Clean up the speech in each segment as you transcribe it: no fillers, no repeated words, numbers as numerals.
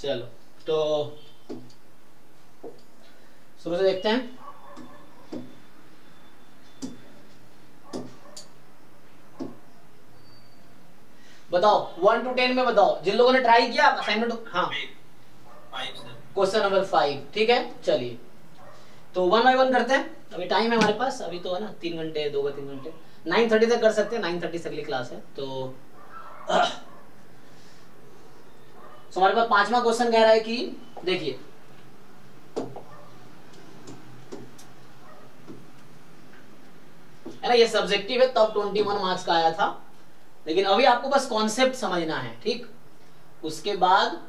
चलो तो शुरू से देखते हैं। बताओ 1 to 10 में बताओ, जिन लोगों ने ट्राई किया असाइनमेंट। हाँ, क्वेश्चन नंबर 5, ठीक है। चलिए तो 1 बाय 1 करते हैं, अभी टाइम है हमारे पास, अभी तो है ना 3 घंटे, 2 3 घंटे, 9:30 तक कर सकते हैं, 9:30 से अगली क्लास है। तो हमारे पास 5वां क्वेश्चन कह रहा है कि देखिए है ना, ये सब्जेक्टिव है तब 21 मार्क्स का आया था, लेकिन अभी आपको बस कॉन्सेप्ट समझना है, ठीक। उसके बाद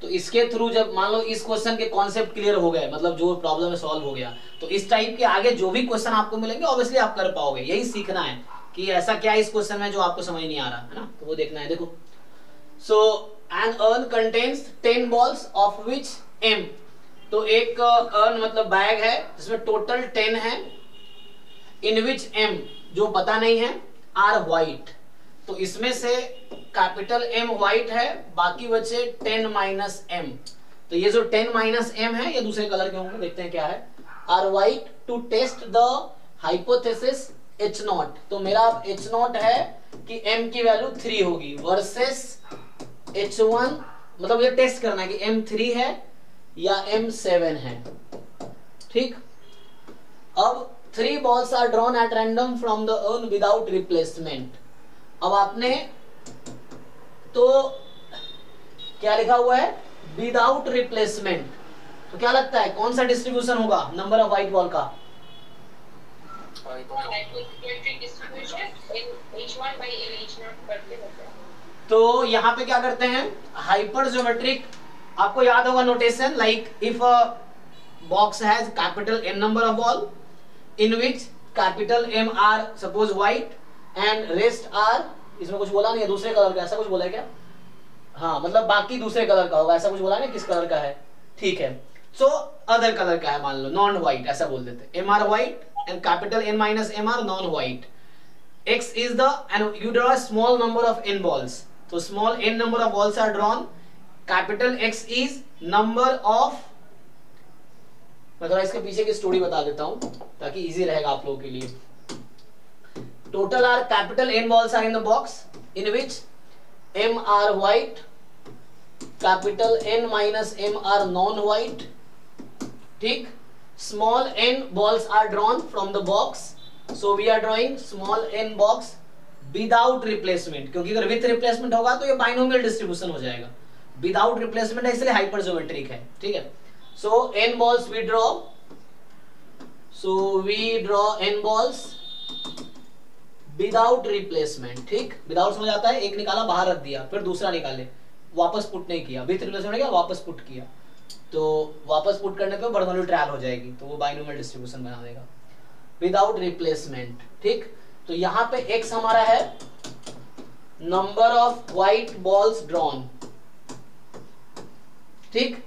तो इसके थ्रू जब मान लो इस क्वेश्चन के कॉन्सेप्ट क्लियर हो गए, मतलब जो प्रॉब्लम है सॉल्व हो गया, तो इस टाइप के आगे जो भी क्वेश्चन आपको मिलेंगे ऑब्वियसली आप कर पाओगे। यही सीखना है कि ऐसा क्या इस क्वेश्चन में जो आपको समझ नहीं आ रहा है ना, तो वो देखना है। देखो, so an urn contains 10 balls of which m, तो एक अर्न मतलब बैग है जिसमें टोटल 10 है, इन विच m जो पता नहीं है आर व्हाइट, तो इसमें से कैपिटल M व्हाइट है, बाकी बचे 10 माइनस m, तो ये जो 10 माइनस m है ये दूसरे कलर के होंगे, देखते हैं क्या है। Alright to test the hypothesis H0, तो मेरा H0 है कि m की वैल्यू 3 होगी वर्सेस H1, मतलब ये टेस्ट करना है कि m 3 है या m 7 है, ठीक। अब 3 balls are drawn at random from the urn without replacement। अब आपने तो क्या लिखा हुआ है, विदाउट रिप्लेसमेंट, तो क्या लगता है कौन सा डिस्ट्रीब्यूशन होगा नंबर ऑफ व्हाइट बॉल का? तो यहाँ पे क्या करते हैं, हाइपर ज्योमेट्रिक, आपको याद होगा notation, like if a box has capital N number of ball in which capital M are suppose white and rest are, इसमें कुछ बोला नहीं है दूसरे कलर का, ऐसा कुछ बोला है क्या? हाँ, मतलब बाकी दूसरे कलर का होगा, ऐसा कुछ बोला नहीं किस कलर का है, ठीक है। सो अदर कलर का है, मान लो नॉन व्हाइट, ऐसा बोल देते, M are white and capital N minus M are non white, X is the, and you draw a small number of N balls, तो small N number of balls are drawn, capital X is number of, मैं थोड़ा इसके पीछे की story बता देता हूं ताकि इजी रहेगा आप लोगों के लिए। Total are capital N balls are in the box in which M are white, capital N minus M are non white, ठीक। Small n balls are drawn from the box, so we are drawing small n box without replacement, क्योंकि अगर with replacement होगा तो ये binomial distribution हो जाएगा, without replacement है इसलिए हाइपर ज्योमेट्रिक है, ठीक है। So n balls we draw, so we draw n balls without replacement, ठीक। विदाउट समझ आता है, एक निकाला बाहर रख दिया, फिर दूसरा निकाले, वापस पुट नहीं किया, विथ रिप्लेसमेंट किया वापस पुट किया, तो वापस पुट करने पे बर्नौली ट्रायल हो जाएगी, तो वो बाइनोमियल डिस्ट्रीब्यूशन बना देगा विदाउट रिप्लेसमेंट, ठीक। तो यहाँ पे x हमारा है number of white balls drawn, ठीक।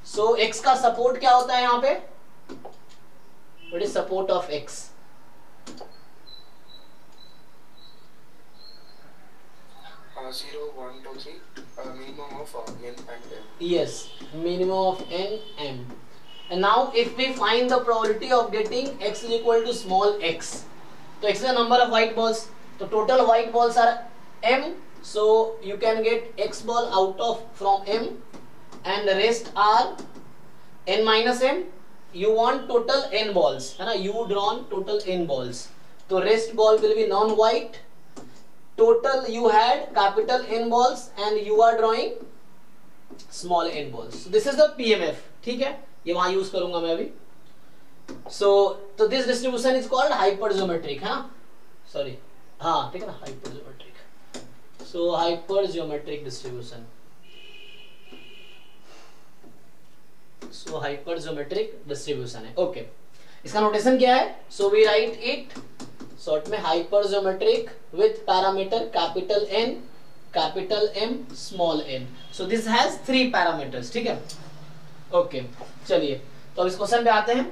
सो x का सपोर्ट क्या होता है यहाँ पे, what is support of x? 0 1 2 3 minimum of n and m. Yes, minimum of n m. And now if we find the probability of getting x is equal to small x, तो x is the number of white balls, तो total white balls are m, so you can get x ball out of from m and the rest are n minus m. You want total n balls, है ना, you drawn total n balls, तो rest ball will be non white, total you had capital N balls and you are drawing small n balls, so this is the PMF, ठीक है, ये वहां use करूंगा मैं अभी। so तो this distribution is called hypergeometric, है ना, सॉरी, हाँ ठीक है ना, hypergeometric, so hypergeometric distribution, so hypergeometric distribution है, ओके। इसका नोटेशन क्या है, so we write it short में hypergeometric with parameter capital N, capital M, small n, so this has 3 parameters, ठीक है, ओके। चलिए तो अब इस क्वेश्चन पे आते हैं।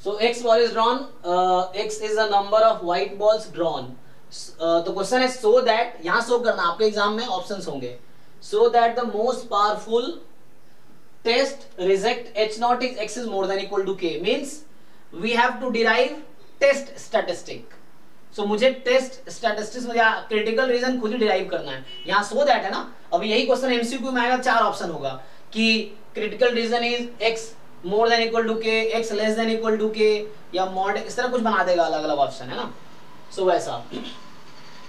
so x ball is drawn, x is a number of white balls drawn, तो क्वेश्चन है सो दैट, यहां सो करना, आपके एग्जाम में ऑप्शंस होंगे, so that the most powerful test reject h not is x is more than equal to k, means we have to derive test statistic. सो मुझे test statistics में या क्रिटिकल रीजन खुद ही डिराइव करना है। यहाँ सो दैट है ना, अभी यही क्वेश्चन एमसीक्यू में आएगा, 4 ऑप्शन होगा कि critical region is x more than equal to k, x less than equal to k, या मॉड, इस तरह कुछ बना देगा अलग अलग ऑप्शन, है ना। सो वैसा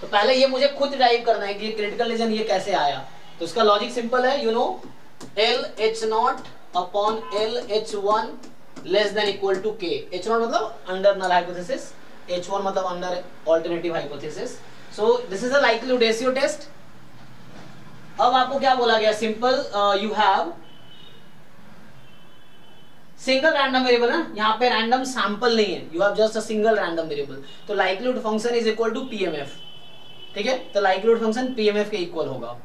तो पहले ये मुझे खुद डिराइव करना है कि ये क्रिटिकल रीजन ये कैसे आया। तो इसका लॉजिक सिंपल है, you know L H not upon L H one less than equal to k। H not मतलब अंडर नल हाइपोथेसिस, H1 मतलब under alternative hypothesis. So this is a likelihood ratio test. अब आपको क्या बोला गया, simple you have single random variable है, यहाँ पे रैंडम सैंपल नहीं है, you have just a single random variable. तो likelihood function is equal to PMF, ठीक है। तो लाइक्लीहुड फंक्शन पीएमएफ के इक्वल होगा।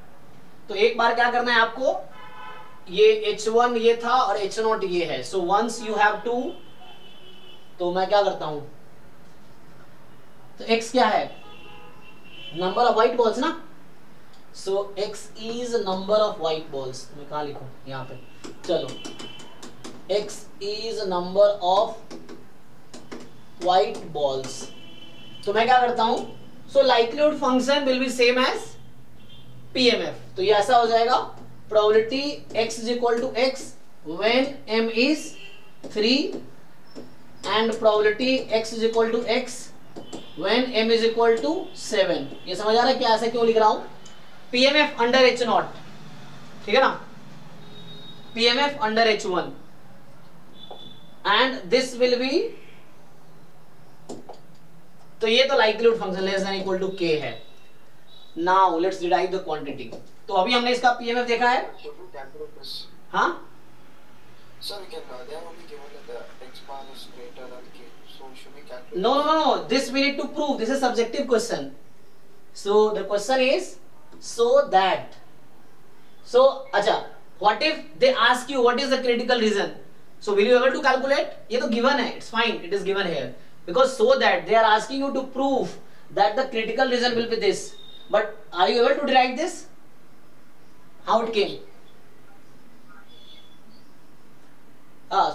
तो एक बार क्या करना है आपको, ये H1 ये था और H0 ये है। So once you have to, तो मैं क्या करता हूं, तो x क्या है, नंबर ऑफ व्हाइट बॉल्स ना। So x is number of white balls, मैं कहा लिखूं यहाँ पे, चलो x is number of white balls. तो मैं क्या करता हूं, so likelihood function will be same as PMF. तो ये ऐसा हो जाएगा, probability x is equal to x when m is 3 and probability x is equal to x when m is equal to 7। ये समझ आ रहा है क्या, ऐसे क्यों लिख रहा हूं, pmf अंडर h0, ठीक है ना, pmf under h1 and this will be, तो ये तो likelihood function less than equal to k है। Now let's derive the quantity. तो अभी हमने इसका pmf देखा है, हाँ Sir, we can they have only given that the x bar is greater than k. So should we calculate? No. This we need to prove. This is subjective question. So the question is so that. So acha, what if they ask you what is the critical reason? So will you able to calculate? ये तो given है. It's fine. It is given here because so that they are asking you to prove that the critical reason will be this. But are you able to derive this? How it came?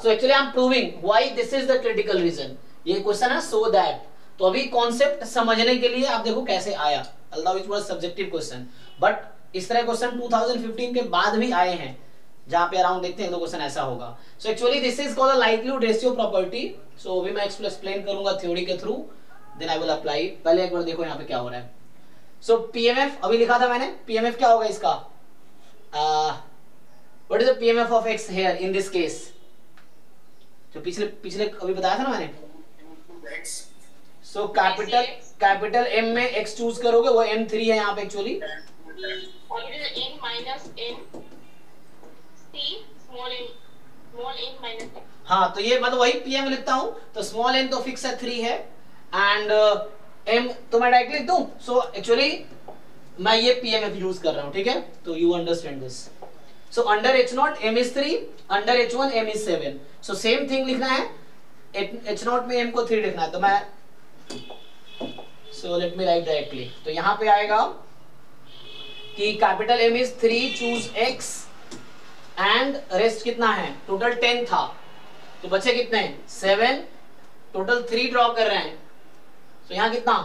So actually I am proving why this is the critical reason. ये question है so that। तो अभी concept समझने के लिए आप देखो कैसे आया, although it was subjective question, but इस तरह क्वेश्चन 2015 के बाद भी आए हैं, जहां पे अराउंड देखते हैं तो क्वेश्चन ऐसा होगा। So actually this is called a likelihood ratio property. So अभी मैं एक्सप्लेन करूंगा थ्योरी के through, then I will apply। पहले एक बार देखो यहाँ पे क्या हो रहा है। So PMF अभी लिखा था मैंने, PMF क्या होगा इसका, what is the PMF of x here in this case? जो पिछले अभी बताया था ना मैंने। सो कैपिटल M में x चूज करोगे, वो M3 है यहाँ पे एक्चुअली, हाँ। तो ये मतलब वही PM लिखता हूँ, तो स्मॉल n तो फिक्स है 3 है एंड M तो मैं डायरेक्ट लिख दूं। सो एक्चुअली मैं ये PMF यूज कर रहा हूँ, ठीक है, तो you understand this. So under H0 m is 3, under H1 m is 7। So same thing लिखना है, H0 में m को 3 लिखना है। तो मैं so let me write directly। तो यहाँ पे आएगा कि capital M is 3, choose x and rest कितना है, टोटल 10 था, तो बचे कितने 7, टोटल 3 ड्रॉ कर रहे हैं। तो यहाँ कितना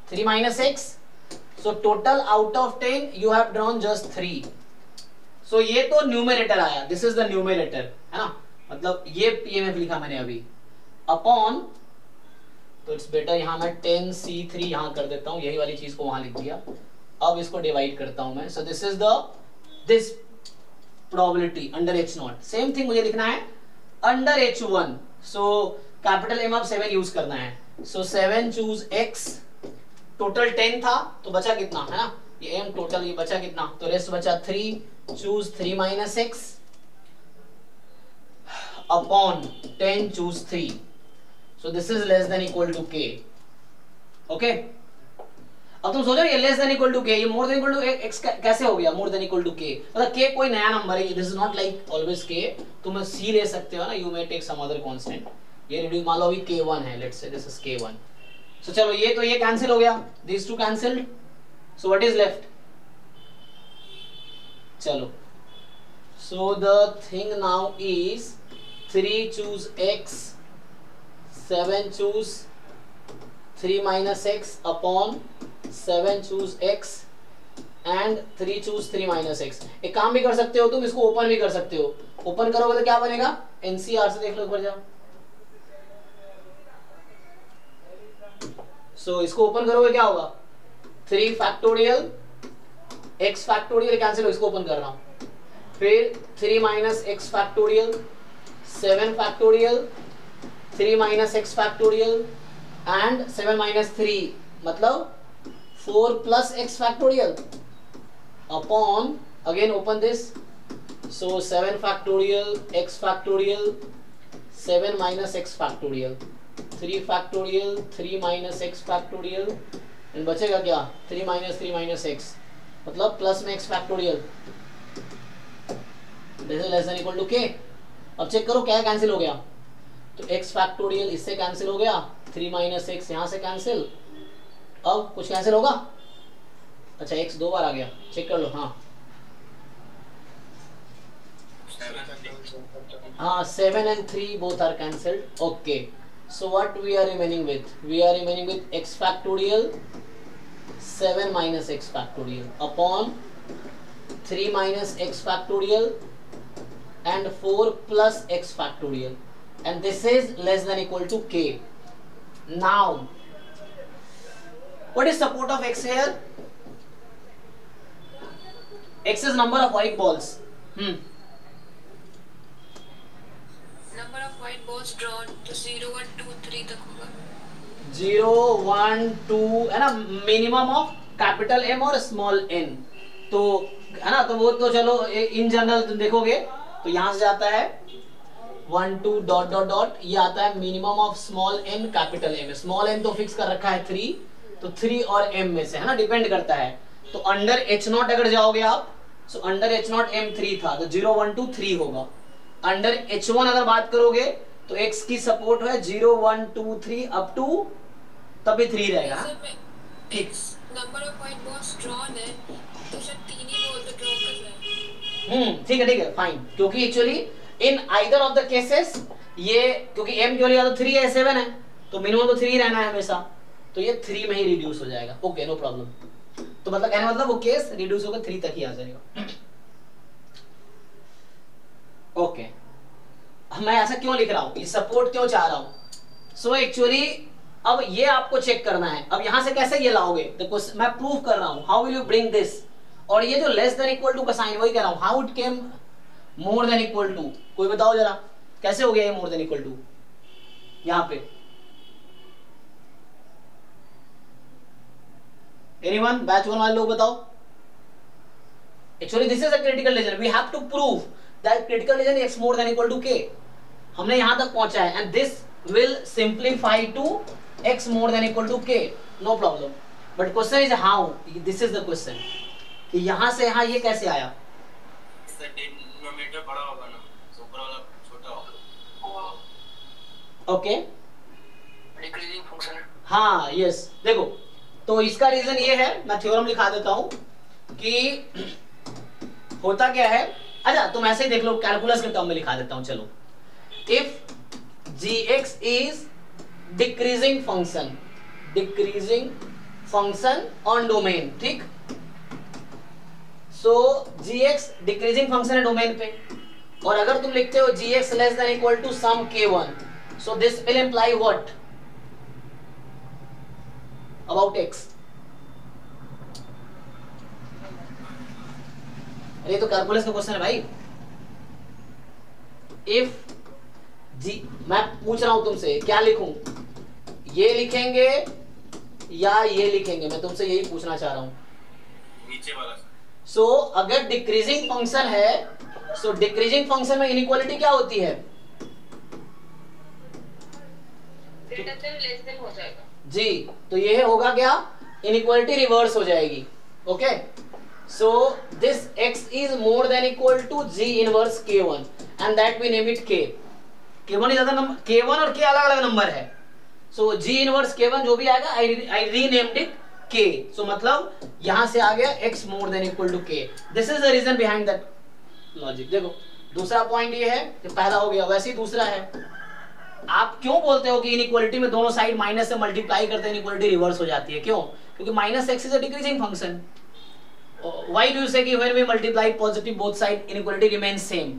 3 minus x, so total out of 10 you have drawn just 3। So ये तो न्यूमरेटर आया, दिस इज द न्यूमरेटर, है ना, मतलब ये पीएमएफ लिखा मैंने अभी अपॉन, तो इट्स बेटर यहाँ मैं 10c3 यहाँ कर देता हूँ, यही वाली चीज को वहां लिख दिया। अब इसको डिवाइड करता हूं मैं। सो this is the this probability under H0। Same thing मुझे लिखना है under H1। So capital M अब 7 यूज करना है। सो 7 चूज x, टोटल 10 था तो बचा कितना, है ना, ये m टोटल, ये बचा कितना, तो रेस्ट बचा 3, choose 3 minus x upon 10 choose 3। So this is less than equal to k। Okay, अब तुम सोचो ये less than equal to k, ये more than equal to x कैसे हो गया more than equal to k, मतलब k कोई नया नंबर है, this is not like always k, तुम c ले सकते हो ना, you may take some other constant. ये रिड्यूस, मान लो अभी k1 है, let's say this is k1। सो चलो ये तो ये कैंसिल हो गया, this two cancelled, so what is left? चलो so the thing now is 3 choose x, 7 choose 3 minus x upon 7 choose x and 3 choose 3 minus x। एक काम भी कर सकते हो तुम, इसको ओपन भी कर सकते हो। ओपन करोगे तो क्या बनेगा? एनसीआर से देख लो एक बार जाओ। सो इसको ओपन करोगे क्या होगा? 3 फैक्टोरियल x फैक्टोरियल कैंसिल हो, इसको ओपन कर रहा हूं। फिर 3 minus x factorial, 7 factorial, 3 minus x factorial and 7 minus 3 मतलब 4 plus x factorial upon, again open this, so 7 factorial x factorial 7 minus x factorial 3 factorial 3 minus x factorial and बचेगा क्या? 3 minus x मतलब plus में x factorial, this is less than equal to k। अब check करो क्या cancel हो गया, तो x फैक्टोरियल इससे कैंसिल हो गया, 3 माइनस x यहां से कैंसिल, अब कुछ कैंसिल होगा? अच्छा x 2 बार आ गया, चेक कर लो। हाँ 7 and 3 both are cancelled। okay, so what we are remaining with? We are remaining with x factorial 7 minus x factorial upon 3 minus x factorial and 4 plus x factorial, and this is less than equal to k. Now what is support of x here? X is number of white balls. Number of white balls drawn to 0 1 2 3 तक होगा। 0 1 2 है ना, minimum of capital M और small n, तो है ना, तो वो तो चलो इन जनरल तुम देखोगे तो यहां से जाता है 1 2 डॉट डॉट डॉट, ये आता है minimum of small n capital M। Small n तो फिक्स कर रखा है 3, तो 3 और m में से है ना, डिपेंड करता है। तो अंडर h0 अगर जाओगे आप, सो अंडर h0 m3 था तो 0 1 2 3 होगा। अंडर h1 अगर बात करोगे तो x की सपोर्ट है 0 1 2 3 अप टू, तभी 3 रहेगा। Number of white balls drawn है तो सिर्फ 3 ही बॉल तो ड्रॉ कर रहा है। ठीक है फाइन, क्योंकि actually in either of the cases ये, क्योंकि m क्यों लिया तो 3 है 7 है, तो मिनिमम तो 3 रहना है हमेशा, तो ये 3 में ही रिड्यूस हो जाएगा। Okay no problem. तो मतलब कहने मतलब वो केस रिड्यूस होकर 3 तक ही आ जाएगा। ओके मैं ऐसा क्यों लिख रहा हूं, ये सपोर्ट क्यों चाह रहा हूं? सो एक्चुअली अब ये आपको चेक करना है। अब यहां से कैसे ये लाओगे, देखो मैं प्रूव कर रहा हूं, how will you bring this. और ये जो लेस देन इक्वल टू का साइन, वही कह रहा हूं, how it came more than equal to, कोई बताओ जरा कैसे हो गया ये मोर देन इक्वल टू यहां पे? एनीवन, बैच 1 वाले लोग बताओ। Actually this is a critical region, we have to prove that critical region x more than equal to k। हमने यहां तक पहुंचा है, and this will simplify to x more than equal to k, no problem. But question is how, this is the question कि यहां से यहां ये कैसे आया। इसका डिनोमिनेटर बड़ा होगा ना, ऊपर वाला छोटा होगा। ओके डिक्रीजिंग फंक्शन है। हाँ यस, देखो तो इसका रीजन ये है, मैं थ्योरम लिखा देता हूं कि होता क्या है। अच्छा तुम ऐसे ही देख लो, कैलकुलस के टर्म में लिखा देता हूं। चलो, if gx is decreasing function on domain, ठीक, सो gx डिक्रीजिंग फंक्शन है डोमेन पे, और अगर तुम लिखते हो gx less than equal to some k1, so this will imply what about x। अरे तो कैलकुलस का क्वेश्चन है भाई। इफ जी, मैं पूछ रहा हूं तुमसे क्या लिखूं, ये लिखेंगे या ये लिखेंगे, मैं तुमसे यही पूछना चाह रहा हूं। नीचे वाला। सो अगर डिक्रीजिंग फंक्शन है, सो डिक्रीजिंग फंक्शन में इनइक्वालिटी क्या होती है? ग्रेटर देन लेस देन हो जाएगा जी, तो ये होगा क्या, इनइक्वालिटी रिवर्स हो जाएगी। Okay, so this x is more than equal to g inverse k1 and that we name it k। k1 is other number, k1 और k अलग अलग नंबर है। सो जी इनवर्स K1 जो भी आएगा I renamed it K. So मतलब यहां से आ गया x more than equal to K. This is the reason behind that logic. देखो दूसरा पॉइंट ये है कि पहला हो गया, वैसे ही दूसरा है, आप क्यों बोलते हो कि इनइक्वालिटी में दोनों साइड माइनस से मल्टीप्लाई करते हैं इनइक्वालिटी रिवर्स हो जाती है? क्यों? क्योंकि minus x is a decreasing function. Why do you say कि when we multiply positive both side inequality remains same?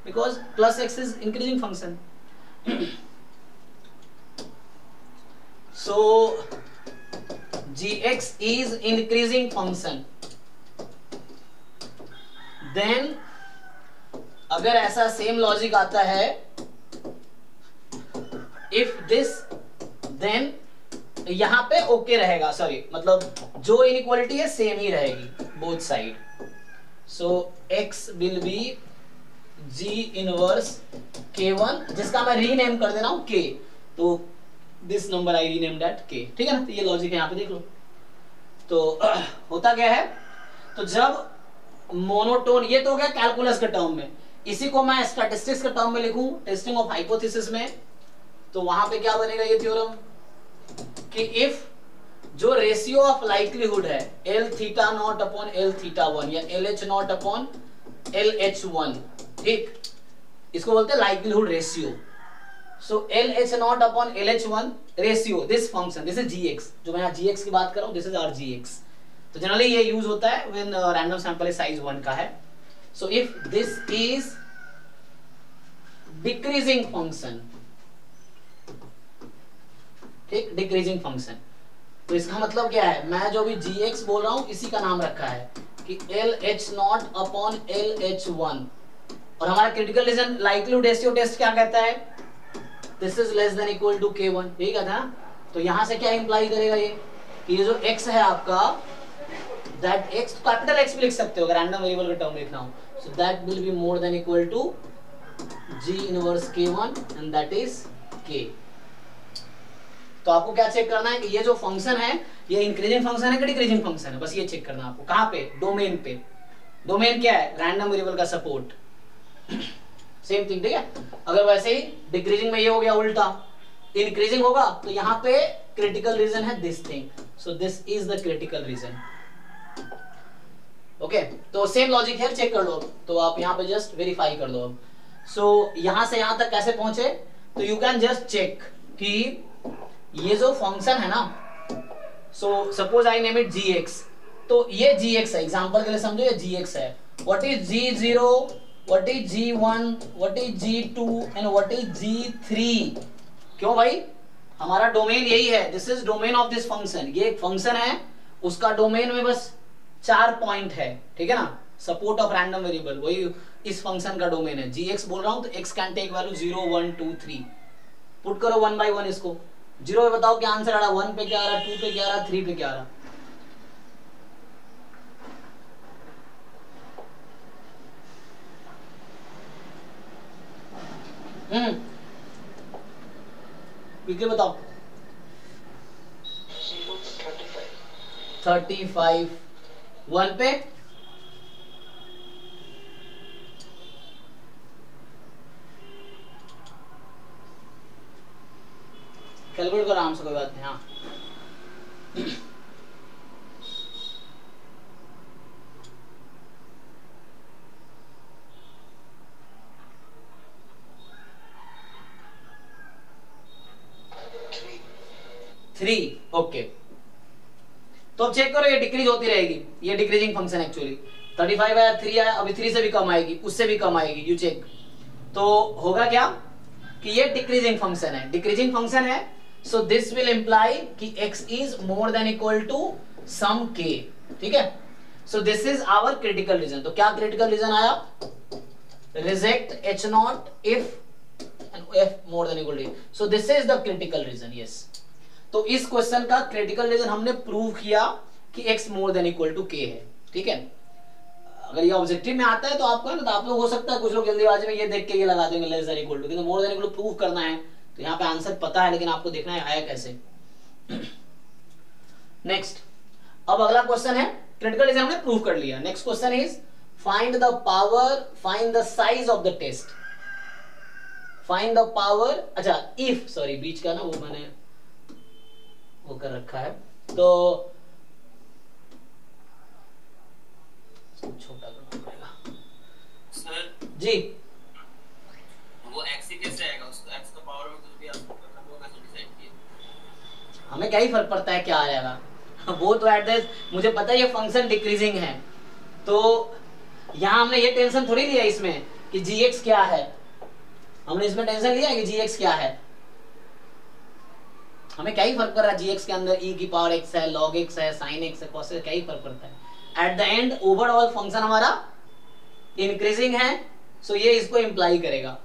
Because plus x is increasing function. So gx is increasing function. Then अगर ऐसा same logic आता है, if this, then यहां पे okay रहेगा, sorry मतलब जो इनइक्वालिटी है सेम ही रहेगी both side. So x will be g inverse K1, जिसका मैं रीनेम कर दे रहा हूं K. तो this number I rename that K. ठीक है ना? तो ये लॉजिक है, यहाँ पे देख लो. तो होता क्या है, तो जब मोनोटोन, ये तो हो गया कैलकुलस के टर्म में, इसी को मैं स्टैटिस्टिक्स के टर्म में लिखूं टेस्टिंग ऑफ हाइपोथेसिस में, तो वहां पे क्या बनेगा ये थ्योरम कि इफ जो रेशियो ऑफ लाइक्लीहुड है L theta naught upon L theta 1 या LH नॉट अपॉन LH1, ठीक, इसको बोलते हैं likelihood ratio. So LH not upon LH1 ratio, this function, this is gx, जो मैं यहाँ gx की बात कर रहा हूँ, दिस इज आवर gx. तो जनरली ये यूज होता है व्हेन रैंडम सैंपल साइज 1 का है. So if this is decreasing function, ठीक, डिक्रीजिंग फंक्शन, तो इसका मतलब क्या है, मैं जो भी gx बोल रहा हूं इसी का नाम रखा है कि LH नॉट अपॉन LH1. और हमारा critical region likelihood ratio test क्या कहता है, this is less than equal to K1, ठीक है ना? तो यहां से क्या इंप्लाई करेगा ये कि ये जो x है आपका, दैट x, कैपिटल X भी लिख सकते हो अगर रैंडम वेरिएबल का टर्म लिखना हो. So that will be more than equal to g inverse K1 and that is K. तो आपको क्या चेक करना है कि ये जो फंक्शन है ये इंक्रीजिंग फंक्शन है कि डिक्रीजिंग फंक्शन है, बस ये चेक करना है आपको. कहां पे? डोमेन पे. डोमेन क्या है? रैंडम वेरिएबल का सपोर्ट. सेम थिंग, ठीक है? अगर वैसे ही डिक्रीजिंग में ये हो गया उल्टा, इंक्रीजिंग होगा तो यहाँ पे क्रिटिकल रीजन है this thing. So this is the critical reason. Okay, तो सेम लॉजिक है, चेक कर लो. तो आप यहाँ पे जस्ट वेरीफाई कर दो अब. सो यहां से यहां तक कैसे पहुंचे, तो यू कैन जस्ट चेक कि ये जो फंक्शन है ना, so suppose I name it gx, तो ये gx है, एग्जांपल के लिए समझो ये gx है. What is g0, what is g1, what is g2 and what is g3? क्यों भाई? हमारा डोमेन यही है, this is domain of this function. ये एक फंक्शन है, उसका डोमेन में बस 4 पॉइंट है, ठीक है ना? सपोर्ट ऑफ रैंडम वेरिएबल, वही इस फंक्शन का डोमेन है. gx बोल रहा हूं तो x can take value 0 1 2 3. Put करो 1 by 1 इसको. 0 पे बताओ क्या आंसर आ रहा, 1 पे क्या आ रहा, 2 पे क्या आ रहा, 3 पे क्या आ रहा. क्विकली बताओ. 35. 1 पे कैलकुलेट करो आराम से, कोई बात नहीं. हाँ, थ्री. ओके, तो अब चेक करो, ये डिक्रीज होती रहेगी, ये डिक्रीजिंग फंक्शन एक्चुअली. 35 आया, 3 आया, अभी 3 से भी कम आएगी, उससे भी कम आएगी, यू चेक. तो होगा क्या कि ये डिक्रीजिंग फंक्शन है, डिक्रीजिंग फंक्शन है. सो दिस विल इंप्लाई कि x is more than equal to some k, ठीक है? So this is our critical region. तो क्या क्रिटिकल रीजन आया? Reject h naught if f more than equal to. So this is the critical region. Yes, तो इस question का critical reason हमने prove किया कि x more than equal to k है, ठीक है? अगर ये ऑब्जेक्टिव में आता है तो आपको, तो आप लोग हो सकता है कुछ लोग जल्दीबाजी में ये देख के ये लगा देंगे लेस देन इक्वल टू, किंतु more than equal to prove करना है तो यहाँ पे आंसर पता है, लेकिन आपको देखना है आया कैसे. नेक्स्ट, अब अगला क्वेश्चन है, क्रिटिकल रीजन हमने प्रूव कर लिया. Next question is find the power, find the size of the test. Find the power, अच्छा इफ, सॉरी बीच का ना वो मैंने वो कर रखा है, तो छोटा करना पड़ेगा सर जी। वो x ही कैसे आएगा, उसको x का पावर में कुछ भी आ सकता है, वो कैसे डिसाइड किया? हमें क्या ही फर्क पड़ता है क्या आ जाएगा वो तो एट मुझे पता है ये फंक्शन डिक्रीजिंग है, तो यहाँ हमने ये टेंशन थोड़ी लिया इसमें कि gx क्या है, हमने इसमें टेंशन लिया है कि gx क्या है, हमें क्या ही फर्क पड़ रहा है gx के अंदर e की पावर x है, log x है, sin x है, cos x, क्या ही फर्क पड़ता है। At the end overall function हमारा इंक्रीजिंग है, सो ये इसको इंप्लाई करेगा।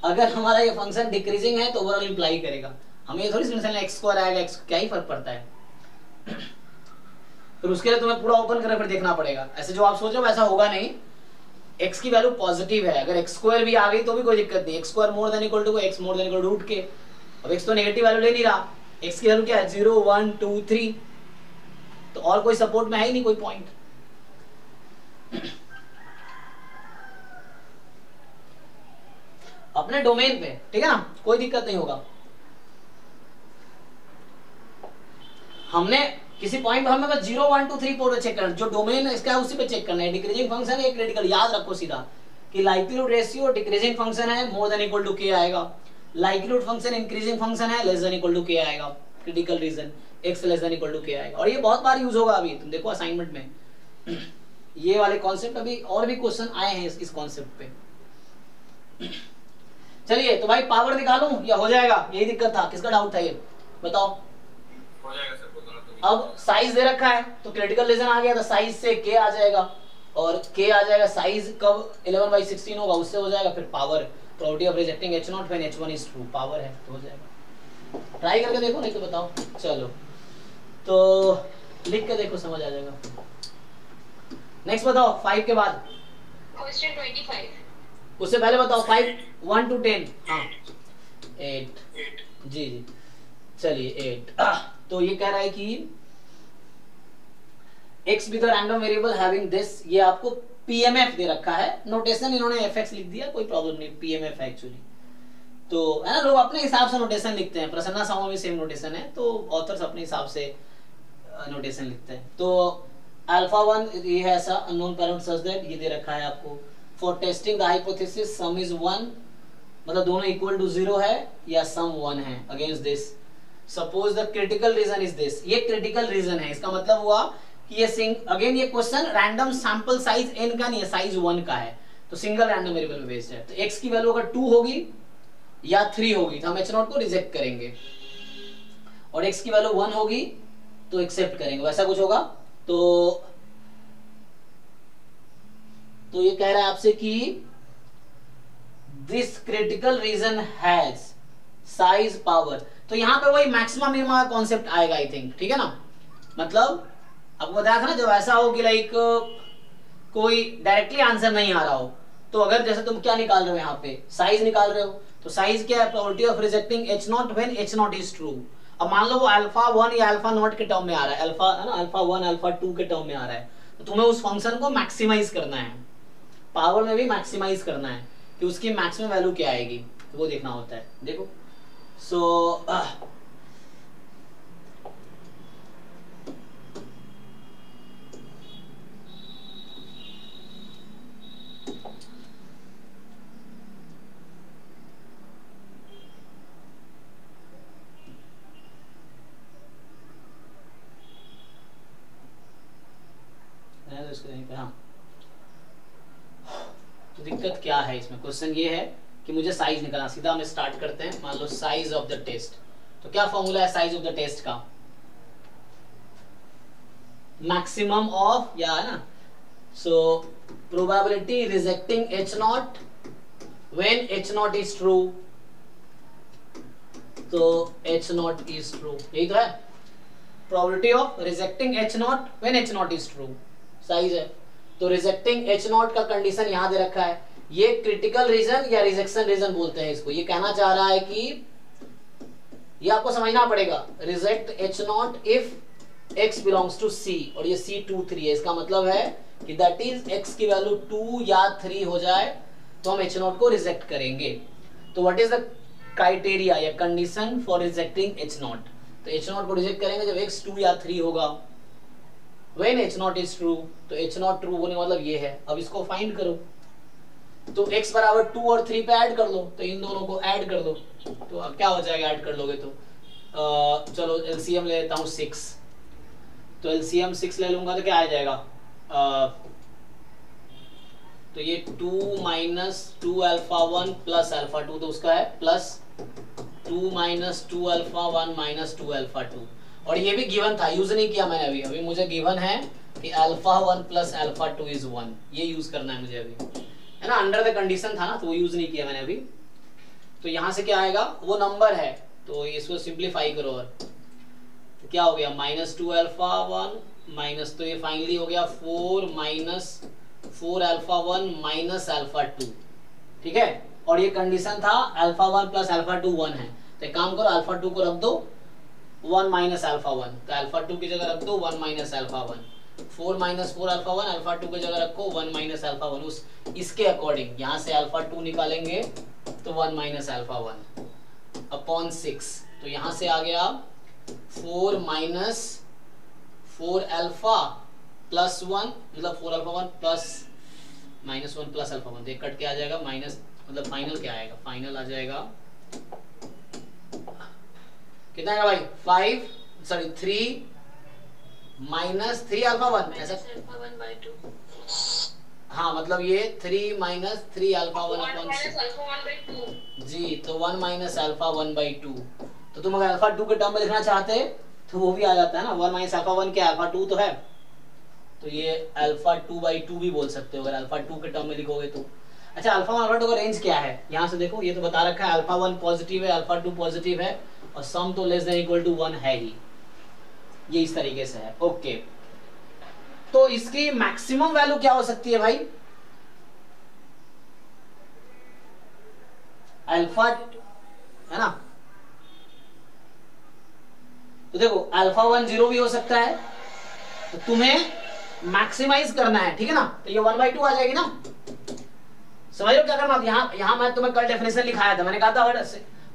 अगर हमारा ये फंक्शन डिक्रीजिंग है तो ओवरऑल इंप्लाई करेगा। हमें थोड़ी टेंशन है x स्क्वायर आएगा, x क्या ही फर्क पड़ता है। फिर उसके लिए तुम्हें पूरा ओपन करके फिर देखना पड़ेगा, ऐसे जो आप सोच रहे हो वैसा होगा नहीं। x की वैल्यू पॉजिटिव है, अगर x स्क्वायर भी आ गई तो भी कोई दिक्कत नहीं, x square more than equal to x more than equal to root k. अब x तो नेगेटिव वैल्यू ले नहीं रहा, x की वैल्यू क्या है 0 1 2 3, तो और कोई सपोर्ट में है ही नहीं कोई पॉइंट। अपने डोमेन पे, ठीक है ना, कोई दिक्कत नहीं होगा। हमने किसी पॉइंट पे हमें बस 0 1 2 3 4 चेक करना, जो डोमेन इसका है उसी पे चेक करना है। डिक्रीजिंग फंक्शन है क्रिटिकल, याद रखो सीधा कि लाइक्लीहुड रेशियो डिक्रीजिंग फंक्शन है मोर देन इक्वल टू के आएगा, लाइक्लीहुड फंक्शन इंक्रीजिंग फंक्शन है less than equal to k आएगा, critical region x less than equal to k आएगा। और ये बहुत बार यूज होगा, अभी तुम देखो असाइनमेंट में ये वाले कॉन्सेप्ट, अभी और भी क्वेश्चन आए हैं इस कॉन्सेप्ट पे। चलिए तो भाई पावर निकालूं या हो जाएगा, यही दिक्कत था, किसका डाउट था ये बताओ। हो जाएगा सर, अब साइज दे रखा है तो क्रिटिकल रीजन आ गया, तो साइज से k आ जाएगा, और k आ जाएगा, साइज कब 11/16 होगा उससे हो जाएगा। फिर power, probability of rejecting h0 when h1 is true, power है तो हो जाएगा। ट्राई करके देखो, नहीं तो बताओ। चलो तो लिख के देखो, समझ आ जाएगा। नेक्स्ट बताओ 5 के बाद क्वेश्चन 25। उससे पहले बताओ 5 1 to 10। हाँ 8 जी जी, चलिए 8। तो ये कह रहा है कि x with random variable having this, ये आपको pmf दे रखा है, नोटेशन इन्होंने fx लिख दिया, कोई प्रॉब्लम नहीं, pmf है एक्चुअली, तो है ना, लोग अपने हिसाब से नोटेशन लिखते हैं। प्रसन्ना सामा भी सेम नोटेशन है, तो ऑथर्स अपने हिसाब से नोटेशन लिखते हैं। तो अल्फा 1 ये है ऐसा अननोन पैरामीटर सच दैट, ये दे रखा है आपको for testing the hypothesis some is 1, मतलब दोनों इक्वल टू 0 है या सम 1 है against this. Suppose the critical region is this, ये क्रिटिकल रीजन है, इसका मतलब हुआ कि ये अगेन ये question random sample size n का नहीं है, साइज 1 का है, तो सिंगल रैंडम वेरिएबल में बेस्ड है। तो x की वैल्यू अगर 2 होगी या 3 होगी तो हम h0 को रिजेक्ट करेंगे, और x की वैल्यू 1 होगी तो एक्सेप्ट करेंगे, वैसा कुछ होगा। तो ये कह रहा है आपसे कि this critical reason has size power, तो यहां पे वही मैक्सिमम मिनिमम का कॉन्सेप्ट आएगा आई थिंक, ठीक है ना। मतलब आपको बताया था ना, जब ऐसा हो कि लाइक कोई डायरेक्टली आंसर नहीं आ रहा हो, तो अगर जैसे तुम क्या निकाल रहे हो, यहाँ पे साइज निकाल रहे हो, तो साइज क्या है, probability of rejecting h0 when h0 is true. अब मान लो वो अल्फा 1 या अल्फा नॉट के टर्म में आ रहा है, अल्फा है ना, अल्फा 1 अल्फा 2 के टर्म में आ रहा है, तो तुम्हें उस फंक्शन को मैक्सिमाइज करना है, पावर में भी मैक्सिमाइज करना है कि उसकी मैक्सिमम वैल्यू क्या आएगी, तो वो देखना होता है। देखो सो हाँ, तो दिक्कत क्या है इसमें, क्वेश्चन ये है कि मुझे साइज निकालना। सीधा हम स्टार्ट करते हैं, मान लो साइज ऑफ द टेस्ट, तो क्या फॉर्मूला है साइज ऑफ द टेस्ट का, मैक्सिमम ऑफ, या है ना, so probability rejecting h0 when h0 is true, तो h0 इज ट्रू, यही तो है, probability of rejecting h0 when h0 is true, size है। तो रिजेक्टिंग h0 का कंडीशन यहां दे रखा है, ये क्रिटिकल रीजन या रिजेक्शन रीजन बोलते हैं इसको। ये कहना चाह रहा है कि ये आपको समझना पड़ेगा, reject h0 if x belongs to c, और ये c 2 3 है, इसका मतलब है कि दैट इज x की वैल्यू 2 या 3 हो जाए तो हम h0 को रिजेक्ट करेंगे। तो व्हाट इज द क्राइटेरिया या कंडीशन फॉर रिजेक्टिंग h0, तो h0 को रिजेक्ट करेंगे जब x 2 या 3 होगा। When h0 is true, तो h0 ट्रू होने मतलब ये है। अब इसको फाइंड करो, तो x बराबर 2 और 3 पे ऐड कर लो, तो इन दोनों को ऐड कर दो, तो अब क्या हो जाएगा ऐड कर लोगे तो चलो एलसीएम ले लेता हूँ 6, तो एलसीएम 6 ले लूंगा तो क्या आ जाएगा, तो ये 2 माइनस 2 अल्फा 1 प्लस अल्फा 2, तो उसका है plus 2 minus 2 alpha 1 minus 2 alpha 2, और ये भी गिवन था, यूज नहीं किया मैंने अभी मुझे गिवन है कि अल्फा 1 प्लस अल्फा 2 इज 1, ये यूज करना है मुझे अभी, है ना, अंडर द कंडीशन था ना, तो वो यूज नहीं किया मैंने अभी। तो यहाँ से क्या आएगा, वो नंबर है, तो इसको सिंप्लीफाई करो, और तो क्या हो गया माइनस 2 अल्फा 1 माइनस, तो ये फाइनली हो गया 4 माइनस 4 अल्फा 1 माइनस अल्फा 2, ठीक है, और ये कंडीशन था अल्फा 1 प्लस अल्फा 2 1 है, तो एक काम करो अल्फा 2 को रख दो 1 माइनस अल्फा 1, तो अल्फा 2 की जगह रख दो 1 minus alpha 1, 4 minus 4 alpha 1, alpha 2 की जगह रखो 1 माइनस अल्फा 1, उस इसके अकॉर्डिंग यहाँ से अल्फा 2 निकालेंगे तो 1 माइनस अल्फा 1 अपॉन 6, तो यहाँ से आ गया 4 माइनस 4 अल्फा प्लस 1, मतलब 4 alpha 1 plus minus 1 plus alpha 1, तो कट के आ जाएगा माइनस, मतलब फाइनल क्या आएगा, फाइनल आ जाएगा कितना आएगा भाई 3 माइनस 3 अल्फा 1, ऐसा, हाँ मतलब ये 3 माइनस 3 अल्फा 1 अपॉन 6 जी, तो 1 माइनस अल्फा 1/2, तो तुम अगर अल्फा 2 के टर्म में लिखना चाहते तो वो भी आ जाता है ना, 1 माइनस अल्फा 1 क्या अल्फा 2 तो है, तो ये अल्फा 2/2 भी बोल सकते हो अगर अल्फा 2 के टर्म में लिखोगे तो। अच्छा अल्फा 1 अल्फा 2 का रेंज क्या है, यहाँ से देखो ये तो बता रखा है अल्फा 1 पॉजिटिव है अल्फा 2 पॉजिटिव है और सम तो लेस देन इक्वल टू 1 है ही, ये इस तरीके से है। ओके, तो इसकी मैक्सिमम वैल्यू क्या हो सकती है भाई, अल्फा, है ना, तो देखो अल्फा 1 0 भी हो सकता है, तो तुम्हें मैक्सिमाइज करना है, ठीक है ना, तो ये 1/2 आ जाएगी ना, समझ लो क्या करना। यहाँ मैं तुम्हें कल डेफिनेशन लिखाया था, मैंने कहा था अगर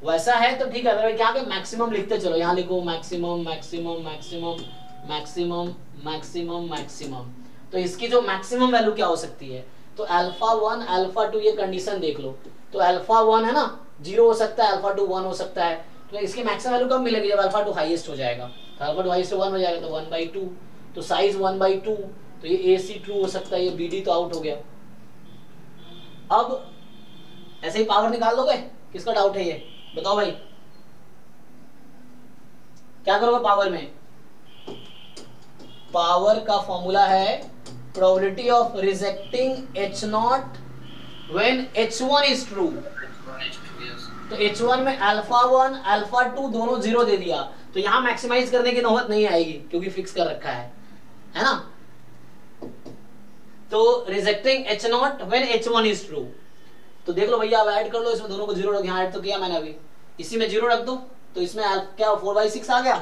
वैसा है तो ठीक है, अगर क्या कि मैक्सिमम लिखते चलो, यहाँ लिखो maximum maximum maximum maximum maximum maximum, तो इसकी जो मैक्सिमम वैल्यू क्या हो सकती है, तो अल्फा 1 अल्फा 2 ये कंडीशन देख लो, तो अल्फा 1 है ना 0 हो सकता है, अल्फा 2 1 हो सकता है, तो इसकी मैक्सिमम वैल्यू कब मिलेगी जब अल्फा 2 हाईएस्ट हो जाएगा, तो अल्फा 2 हाईएस्ट 1 हो जाएगा तो 1/2, तो साइज 1/2, तो ये ए सी ट्रू हो सकता है, ये बी डी तो आउट हो गया। अब ऐसे ही पावर निकाल दोगे, किसका डाउट है ये बताओ भाई, क्या करोगे पावर में, पावर का फॉर्मूला है probability of rejecting H0 when H1 is true, तो H1 में अल्फा 1 अल्फा 2 दोनों 0 दे दिया, तो यहां मैक्सिमाइज करने की नौबत नहीं आएगी क्योंकि फिक्स कर रखा है ना, तो rejecting H0 when H1 is true, तो देख लो भैया अब ऐड कर लो, इसमें दोनों को 0 रख, यहाँ ऐड तो किया मैंने अभी, इसी में 0 रख दो, तो इसमें क्या 4/6 आ गया,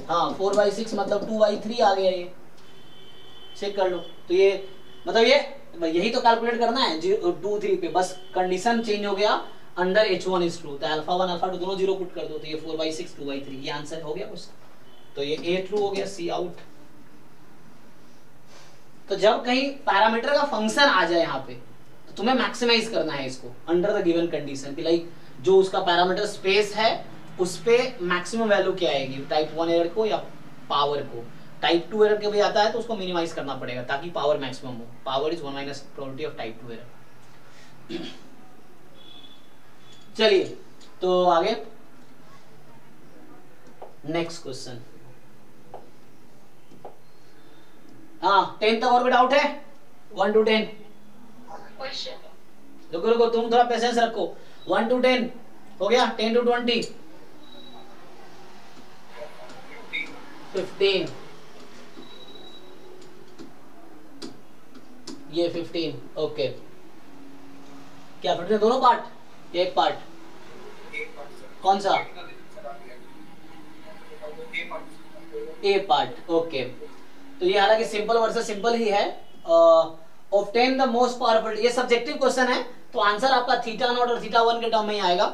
हाँ 4/6 मतलब 2/3 आ गया, ये चेक कर लो, तो ये मतलब ये यही तो कैलकुलेट करना है 2 3 पे, बस कंडीशन चेंज हो गया अंडर H1 इज ट्रू, तो अल्फा 1 अल्फा 2 दोनों 0 पुट कर दो, तो ये 4/6 2/3, ये आंसर हो गया कुछ, तो ये A ट्रू हो गया, C आउट। तो जब कहीं पैरामीटर का फंक्शन आ जाए यहाँ पे, तो तुम्हें मैक्सिमाइज करना है इसको अंडर द गिवन कंडीशन, कि लाइक जो उसका पैरामीटर स्पेस है उस पे मैक्सिमम वैल्यू क्या आएगी, टाइप 1 एरर को या पावर को, टाइप 2 एरर के भी आता है तो उसको मिनिमाइज करना पड़ेगा ताकि पावर मैक्सिमम हो, power is 1 minus probability of type 2 error. चलिए तो आगे नेक्स्ट क्वेश्चन, हाँ 10 तक और भी डाउट है 1 to 10, रुको रुको तुम थोड़ा पेशेंस रखो, 1 to 10 हो गया, 10 to 20 15, ये 15, ओके, क्या 15 दोनों पार्ट, एक पार्ट, कौन सा, ए पार्ट, ओके, तो ये हालांकि सिंपल वर्सेस सिंपल ही है, ऑब्टेन द मोस्ट पावरफुल, ये सब्जेक्टिव क्वेश्चन है, तो आंसर आपका θ0 और θ1 के टर्म में ही आएगा,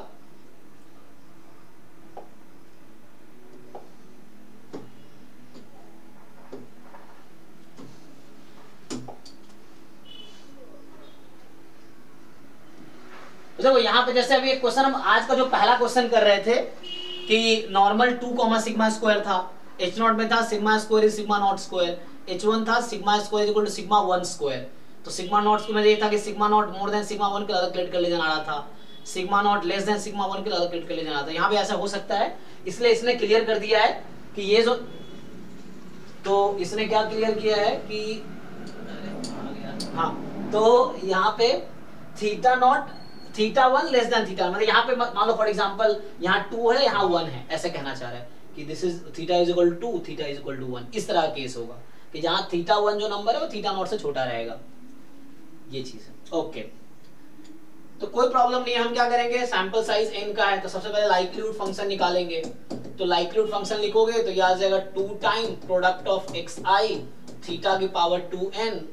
देखो यहाँ पे जैसे अभी एक क्वेश्चन हम आज का जो पहला क्वेश्चन कर रहे थे कि नॉर्मल 2 सिग्मा स्क्वायर था, एच नॉट में था sigma square is sigma naught square, H1 था sigma square equal to sigma 1 square. तो सिग्मा नॉट में ये था कि sigma naught more than sigma 1 के अलग कैलकुलेट कर ले जाना रहा था, sigma naught less than sigma 1 के अलग कैलकुलेट कर ले जाना था। यहाँ भी ऐसा हो सकता है, इसलिए इसने क्लियर कर दिया है कि ये जो, तो इसने क्या क्लियर किया है कि हाँ, तो यहाँ पे theta naught theta 1 less then theta, मतलब यहाँ पे मान लो फॉर एग्जांपल यहाँ 2 है यहाँ 1 है, ऐसे कहना चाह रहा है कि this is theta is equal to 2, theta is equal to 1। इस तरह का केस होगा कि जहाँ थीटा 1 जो नंबर है वो थीटा नॉट से छोटा रहेगा, ये चीज है। ओके, तो कोई प्रॉब्लम नहीं है। हम क्या करेंगे, सैंपल साइज n का है तो सबसे पहले लाइक्लीहुड फंक्शन निकालेंगे। तो लाइक्लीहुड फंक्शन लिखोगे तो ये आ जाएगा 2 time product of xi theta की पावर 2n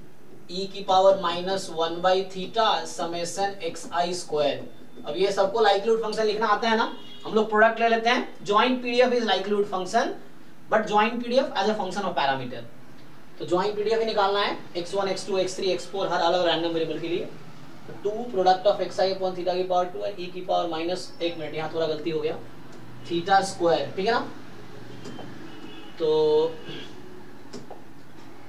e की power -1 by theta summation xi square. अब ये सबको लाइक्लीहुड फंक्शन लिखना आता है ना, हम लोग प्रोडक्ट ले लेते हैं। Joint PDF is likelihood function, but joint PDF as a function of parameter. तो जॉइंट पीडीएफ ही निकालना है, x1 x2 x3 x4 हर अलग रैंडम वेरिएबल के लिए। तो 2 product of xi upon theta की पावर 2 e की पावर -1 मिनट, यहाँ थोड़ा गलती हो गया, थीटा स्क्वायर, ठीक है ना। तो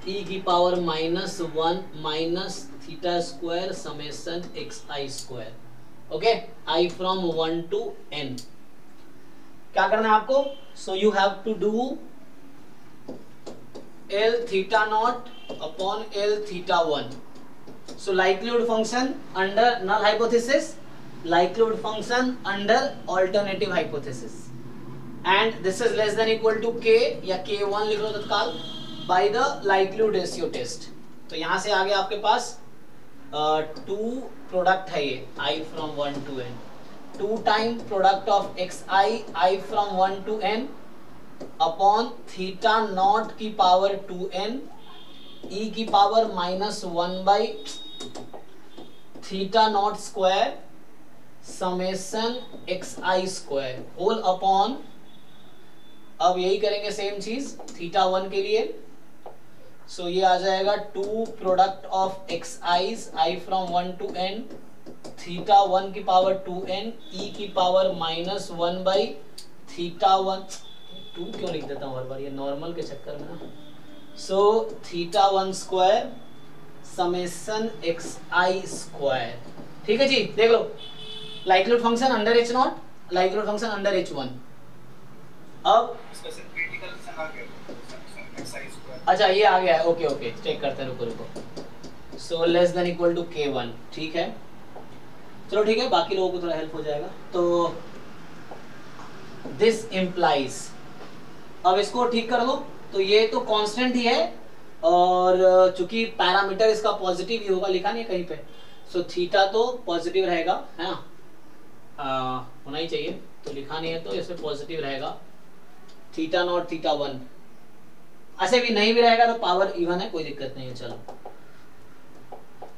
e की power -1 minus theta square summation xi square. Okay, i from 1 to n। क्या करना है आपको, so you have to do L theta naught upon L theta 1। So likelihood function under null hypothesis, likelihood function under alternative hypothesis, and this is less than equal to k या k1 लिख लो तत्काल by the likelihood ratio test। तो यहाँ से आगे आपके पास 2 product है ये i from 1 to n, 2 time product of xi i from 1 to n upon theta naught की पावर 2n e की power -1 by theta naught square summation xi square whole upon, अब यही करेंगे सेम चीज थीटा 1 के लिए। सो ये आ जाएगा 2 product of xi i from 1 to n theta 1 की पावर 2n e की पावर -1 बाई थीटा 1, 2 क्यों लिख देता हूँ हर बार, ये नॉर्मल के चक्कर में ना। So theta 1 square summation xi square. ठीक है जी, देख लो likelihood function under h not, likelihood function under h1। अब अच्छा ये आ गया है, ओके ओके चेक करते हैं, रुको रुको। So less than equal to k1, ठीक है, चलो ठीक है, बाकी लोगों को थोड़ा हेल्प हो जाएगा। तो दिस इम्प्लाइज, अब इसको ठीक कर लो। तो ये तो कांस्टेंट ही है और चूंकि पैरामीटर इसका पॉजिटिव ही होगा, लिखा नहीं कहीं पे, सो थीटा तो पॉजिटिव रहेगा, है ना, होना ही चाहिए, तो लिखा नहीं है तो इसमें पॉजिटिव रहेगा। थीटा नॉट थीटा 1, ऐसे भी नहीं भी रहेगा तो पावर इवन है, कोई दिक्कत नहीं है। चलो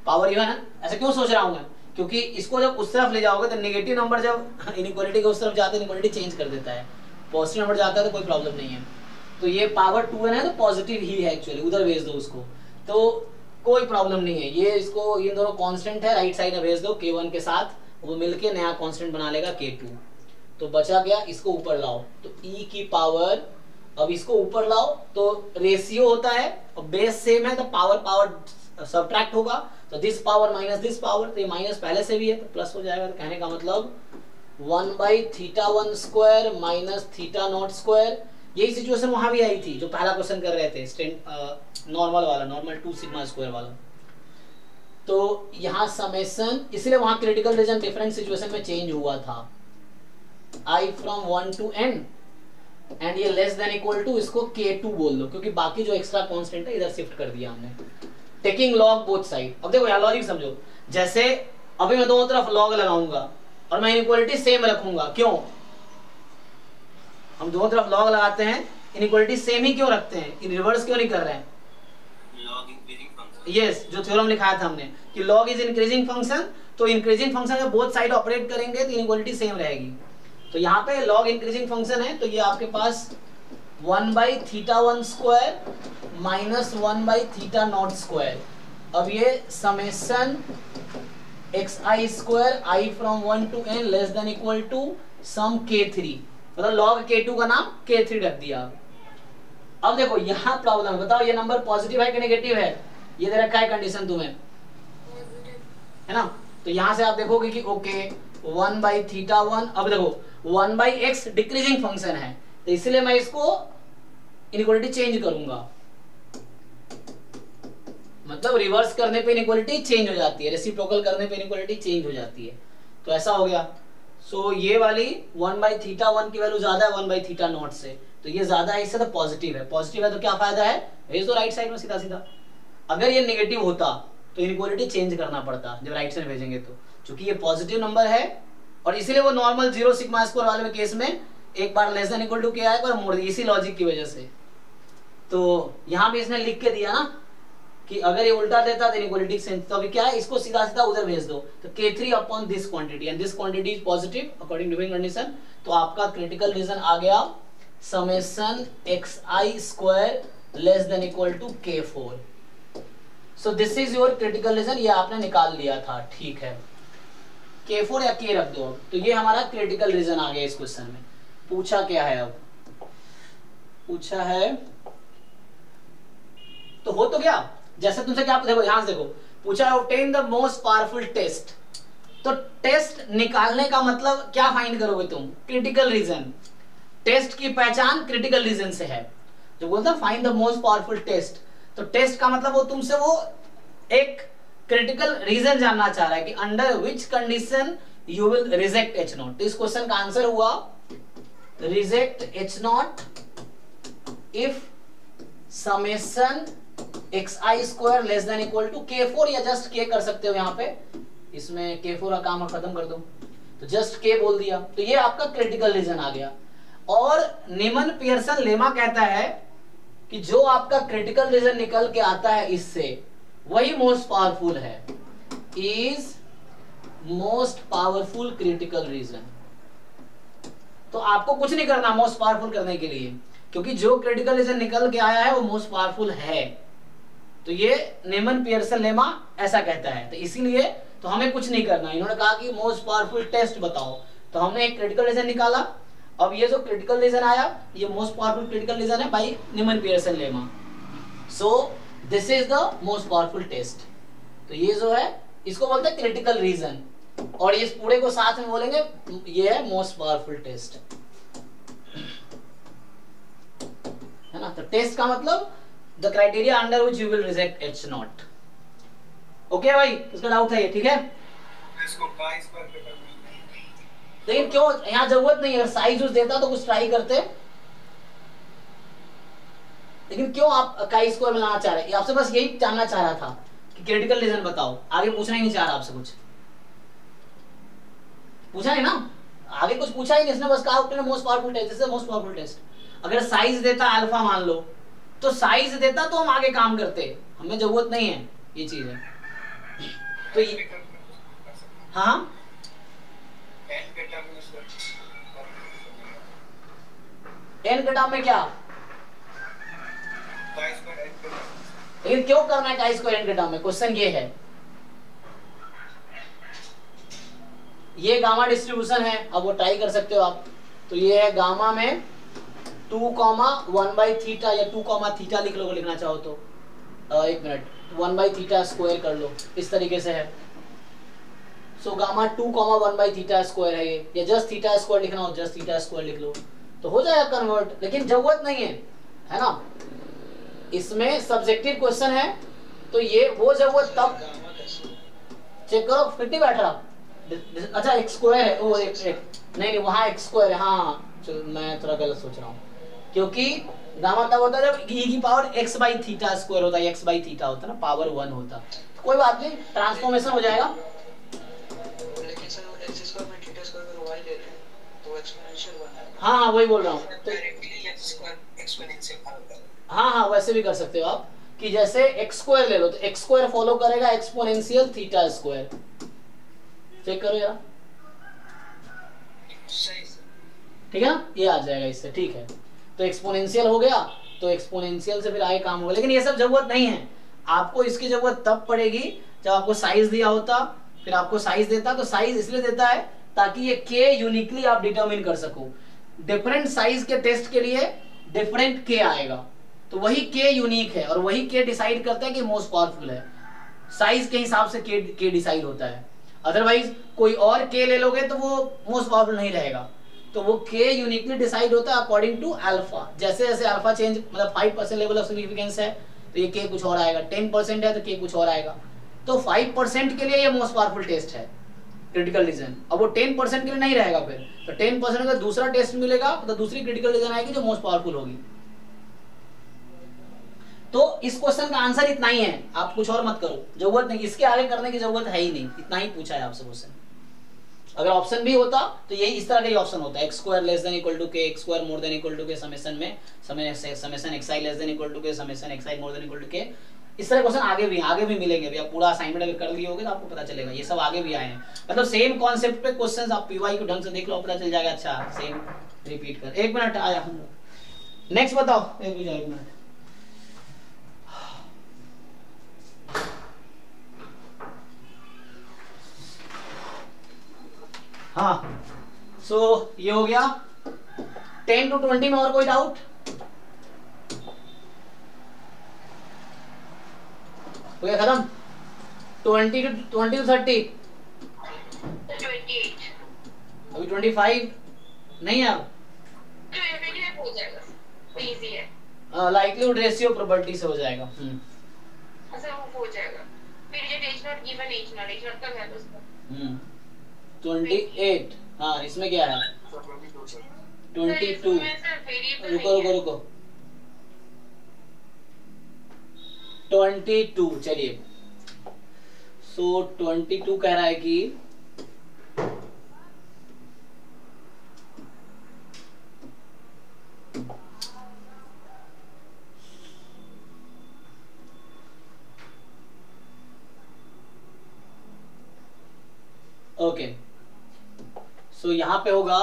पावर इवन है, ऐसे क्यों सोच रहा हूं मैं, क्योंकि इसको जब उस तरफ ले जाओगे तो नेगेटिव नंबर जब इनइक्वालिटी के उस तरफ जाते हैं इनइक्वालिटी चेंज कर देता है, पॉजिटिव नंबर जाता है तो कोई प्रॉब्लम नहीं है। तो ये पावर 2n है तो पॉजिटिव ही है एक्चुअली, उधर भेज दो उसको, तो कोई प्रॉब्लम नहीं है। ये इसको, ये दोनों कांस्टेंट है, राइट साइड में भेज दो k1 के साथ, वो मिलके नया कांस्टेंट बना लेगा k2। तो बचा गया, इसको ऊपर लाओ तो e की पावर, अब इसको ऊपर लाओ तो रेशियो होता है और बेस सेम है तो पावर पावर सबट्रैक्ट होगा, तो this power minus this power, तो ये माइनस पहले से भी है तो प्लस हो जाएगा। तो कहने का मतलब 1 by theta 1 square minus theta naught square. यही सिचुएशन वहां भी आई थी जो पहला क्वेश्चन कर रहे थे, नॉर्मल वाला, नॉर्मल 2 सिग्मा स्क्वायर वाला। तो यहाँ समेशन, इसलिए वहां क्रिटिकल रीजन डिफरेंट सिचुएशन में चेंज हुआ था, i from 1 to n and ये लेस देन इक्वल टू, इसको k2 बोल दो क्योंकि बाकी जो एक्स्ट्रा कांस्टेंट है इधर शिफ्ट कर दिया हमने, टेकिंग लॉग बोथ साइड। अब देखो यहाँ लॉजिक समझो, जैसे अभी मैं दोनों तरफ लॉग लगाऊंगा और मैं इनइक्वालिटी सेम रखूंगा, क्यों, हम दोनों तरफ लॉग लगाते हैं, इनइक्वालिटी सेम ही क्यों रखते हैं, इन रिवर्स क्यों नहीं कर रहे हैं, लॉग इंक्रीजिंग फंक्शन, यस, जो थ्योरम लिखाया था हमने कि लॉग इज इंक्रीजिंग फंक्शन, तो इंक्रीजिंग फंक्शन में बोथ साइड ऑपरेट करेंगे तो इनइक्वालिटी सेम रहेगी। तो यहाँ पे लॉग इंक्रीजिंग फंक्शन है तो ये आपके पास 1 by theta 1 square minus 1 by theta naught square. अब ये summation xi square i from 1 to n less than equal to some k3, मतलब log k2 का नाम k3 रख दिया। अब देखो यहाँ प्रॉब्लम, बताओ ये नंबर पॉजिटिव है कि नेगेटिव है? ये दे रखा है कंडीशन तुम्हें, है ना? तो यहाँ से आप देखोगे कि ओके 1/θ1, अब देखो 1/x डिक्रीजिंग फंक्शन है, तो इसलिए मैं इसको इनइक्वालिटी चेंज करूंगा, मतलब रिवर्स करने पे इनइक्वालिटी चेंज हो जाती है, रेसिप्रोकल करने पे इनइक्वालिटी चेंज हो जाती है। तो ऐसा हो गया। सो ये वाली 1/θ1 की वैल्यू ज्यादा है 1/θ0 से, तो ये ज्यादा है, इससे तो पॉजिटिव है। पॉजिटिव है तो क्या फायदा है, भेज दो राइट साइड में सीधा सीधा। अगर ये नेगेटिव होता तो इनइक्वालिटी चेंज करना पड़ता जब राइट साइड भेजेंगे तो, क्योंकि ये पॉजिटिव नंबर है और इसीलिए वो नॉर्मल 0 सिग्मा स्क्वायर वाले में केस में एक बार लेस देन इक्वल टू क्या है, एक बार मोड़ दिया, इसी लॉजिक की वजह से। तो यहाँ भी इसने लिख के दिया ना कि अगर ये उल्टा देता तो इनइक्वालिटी सेंस, तो अभी क्या है, इसको सीधा सीधा उधर भेज दो, तो k3 upon this quantity and this quantity is positive according to condition. तो आपका क्रिटिकल रीजन आ गया summation xi square less than equal to k4। So this is your critical region, ये आपने निकाल लिया था, ठीक है। k4 या k रख दो। तो ये हमारा क्रिटिकल रीजन आ गया इस क्वेश्चन में। पूछा क्या है, अब पूछा है तो हो तो गया, जैसे तुमसे क्या देखो, यहां से देखो पूछा है obtain the most powerful test. तो टेस्ट निकालने का मतलब क्या फाइंड करोगे तुम, क्रिटिकल रीजन। टेस्ट की पहचान क्रिटिकल रीजन से है। जो बोलता है find the most powerful test, तो टेस्ट का मतलब वो तुमसे वो एक क्रिटिकल रीजन जानना चाह रहा है कि under which condition you will reject H0। तो इस क्वेश्चन का आंसर हुआ reject H0 if summation xi square less than equal to k4, या जस्ट k कर सकते हो यहाँ पे, इसमें k4 का काम खत्म कर दो, तो जस्ट k बोल दिया। तो ये आपका क्रिटिकल रीजन आ गया। और नीमन पियर्सन लेमा कहता है कि जो आपका क्रिटिकल रीजन निकल के आता है इससे, वही मोस्ट पावरफुल है, is most powerful critical region. तो आपको कुछ नहीं करना मोस्ट पावरफुल करने के लिए, क्योंकि जो क्रिटिकल रीजन निकल के आया है वो मोस्ट पावरफुल है। तो ये नीमन पियर्सन लेमा ऐसा कहता है, तो इसीलिए तो हमें कुछ नहीं करना। इन्होंने कहा कि मोस्ट पावरफुल टेस्ट बताओ, तो हमने एक क्रिटिकल रीजन निकाला। अब ये जो क्रिटिकल रीजन आया ये मोस्ट पावरफुल क्रिटिकल रीजन है by Neyman Pearson lemma. So this is the most powerful test. तो ये जो है इसको बोलते हैं क्रिटिकल रीजन, और इस पूरे को साथ में बोलेंगे ये है मोस्ट पावरफुल टेस्ट, है ना। तो टेस्ट का मतलब the criteria under which you will reject H0। Okay भाई, इसका डाउट है ये, ठीक है। इसको गाइस पर लेकिन क्यों यहाँ जरूरत नहीं है, अगर साइज यूज देता तो कुछ ट्राई करते, लेकिन क्यों आप काई स्क्वायर में लाना चाह रहे हैं? आपसे बस यही जानना चाह रहा था कि क्रिटिकल रीजन बताओ, आगे पूछना ही नहीं चाह रहा आपसे, कुछ पूछा नहीं ना, आगे कुछ पूछा ही नहीं, इसने बस कहा most powerful test, most powerful test. अगर साइज देता अल्फा मान लो, तो साइज देता तो हम आगे काम करते, हमें जरूरत नहीं है, ये चीज है। तो ये हाँ एन के टर्म में क्या, लेकिन क्यों करना है काई स्क्वायर एन के टर्म में, क्वेश्चन ये है। ये गामा डिस्ट्रीब्यूशन है, अब वो ट्राई कर सकते हो आप। तो ये है गामा में 2,1/θ या 2, θ लिख लो, लिखना चाहो तो। एक मिनट, 1/θ स्क्वायर कर लो, इस तरीके से है। सो गामा 2,1/θ स्क्वायर है ये, या जस्ट थीटा स्क्वायर लिखना हो जस्ट थीटा स्क्वायर लिख लो, तो हो जाएगा कन्वर्ट, लेकिन जरूरत नहीं है ना। इसमें सब्जेक्टिव क्वेश्चन है, तो ये वो जरूरत तब चेक करो, 50 बैठ रहा। अच्छा एक स्क्वायर है, वो एक नहीं वहां एक स्क्वायर है, हाँ मैं थोड़ा गलत सोच रहा हूँ, क्योंकि गामा तब होता है जब e की पावर x/θ स्क्वायर होता है, x/θ होता है ना, पावर 1 होता। कोई बात नहीं, ट्रांसफॉर्मेशन हो जाएगा। लेकिन सर x स्क्वायर में थीटा स्क्वायर में y ले रहे हैं तो एक्सपोनेंशियल बना है। हाँ वही बोल रहा हूँ, तो डायरेक्टली x स्क्वायर एक्सपोनेंशियल बना है। हाँ वैसे भी कर सकते हो आप, कि जैसे x स्क्वायर ले लो तो x स्क्वायर फॉलो करेगा एक्सपोनेंशियल थीटा स्क्वायर। चेक करो यार, ठीक है ना, ये आ जाएगा इससे, ठीक है। तो एक्सपोनेंशियल हो गया, तो एक्सपोनेंशियल से फिर आगे काम होगा, लेकिन ये सब जरूरत नहीं है आपको। इसकी जरूरत तब पड़ेगी जब आपको साइज दिया होता, फिर आपको साइज देता है, तो साइज इसलिए देता है ताकि ये के यूनिकली आप डिटरमिन कर सको। डिफरेंट साइज के टेस्ट के लिए डिफरेंट के आएगा, तो वही के यूनिक है और वही के डिसाइड करता है कि मोस्ट पावरफुल है। साइज के हिसाब से के डिसाइड होता है, अदरवाइज कोई और के ले लोगे तो वो मोस्ट पावरफुल नहीं रहेगा। तो वो के यूनिकली डिसाइड होता है अकॉर्डिंग टू अल्फा। जैसे जैसे अल्फा चेंज, मतलब 5% लेवल ऑफ सिग्निफिकेंस है तो ये के कुछ और आएगा, 10% है तो के कुछ और आएगा। तो 5% के लिए ये मोस्ट पावरफुल टेस्ट है क्रिटिकल रीजन। अब वो 10% के लिए नहीं रहेगा, फिर तो 10% का दूसरा टेस्ट मिलेगा तो दूसरी क्रिटिकल रीजन आएगी जो मोस्ट पावरफुल होगी। तो इस क्वेश्चन का आंसर इतना ही है, आप कुछ और मत करो, जरूरत नहीं, इसके आगे करने की जरूरत है ही नहीं, इतना ही पूछा है आपसे क्वेश्चन। अगर ऑप्शन भी होता तो यही इस तरह का ही ऑप्शन होता है, x² less than equal to k, x² more than equal to k, summation में summation xi less than equal to k, summation xi more than equal to k. इस तरह क्वेश्चन आगे भी मिलेंगे। अभी आप पूरा असाइनमेंट अगर कर लिए होगे तो आपको पता चलेगा, ये सब आगे भी आए हैं। मतलब सेम कॉन्सेप्ट पे क्वेश्चंस आप पीवाई को ढंग से देख लो, पता चल जाएगा। अच्छा सेम रिपीट कर। 1 मिनट आया हम लोग, नेक्स्ट बताओ। 1 मिनट। हाँ सो ये हो गया 10 to 20 में। और कोई डाउट? हो गया खत्म। 20 to 30, 28 अभी 25 नहीं है अब। हो जाएगा, इजी है। लाइक्लीहुड रेशियो प्रोबेबिलिटी से हो जाएगा। अच्छा वो हो जाएगा। Period as not given, as not का है उसका 28। हाँ इसमें क्या है? 22। रुको 22। चलिए सो 22 कह रहा है कि ओके सो यहां पे होगा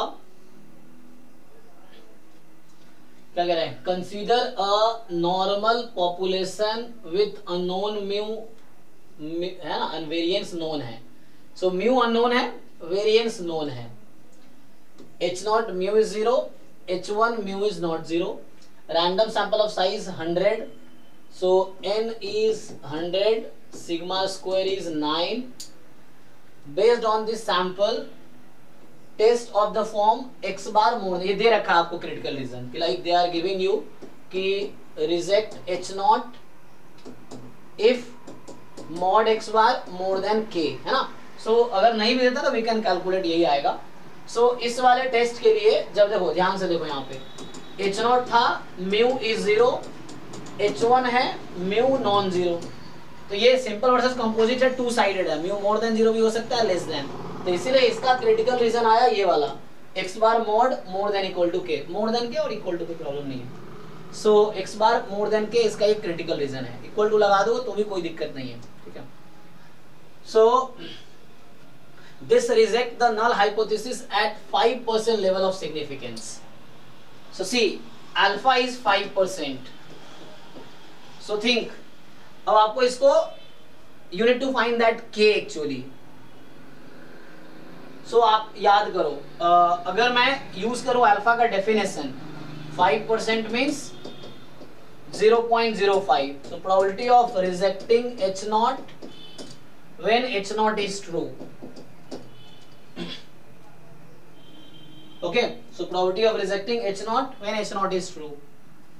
क्या कह रहे हैं, consider a normal population with unknown mu, है ना, वेरिएंस नोन है। सो म्यू अननोन है, वेरिएंस नोन है। h0 mu is 0, h1 mu is not 0, random sample of size 100, so n is 100, sigma square is 9। Based on this sample test of the form x bar more, ये दे रखा है आपको critical region कि like they are giving you कि reject h0 if mod x bar more than k, है ना। सो अगर नहीं भी देता तो वी कैन कैलकुलेट, यही आएगा। सो इस वाले टेस्ट के लिए जब देखो ध्यान से देखो, यहाँ पे h0 था, म्यू इज 0, h1 है, म्यू नॉन 0। तो ये सिंपल वर्सेस कंपोजिट है, टू साइडेड है, म्यू मोर देन 0 भी हो सकता है, लेस देन। तो इसीलिए इसका क्रिटिकल रीजन आया ये वाला, x bar mod more than equal to k, more then के और इक्वल टू की प्रॉब्लम नहीं है। सो x बार मोर देन के इसका एक क्रिटिकल रीजन है, इक्वल टू लगा दो तो भी कोई दिक्कत नहीं है, ठीक है। So this reject the null hypothesis at 5% level of significance. So see alpha is 5%, so think, अब आपको इसको you need to find that k actually. So आप याद करो, अगर मैं यूज करूं अल्फा का definition, 5% means 0.05, so probability of rejecting h0 when h0 is true. Okay, so probability of rejecting h0 when h0 is true.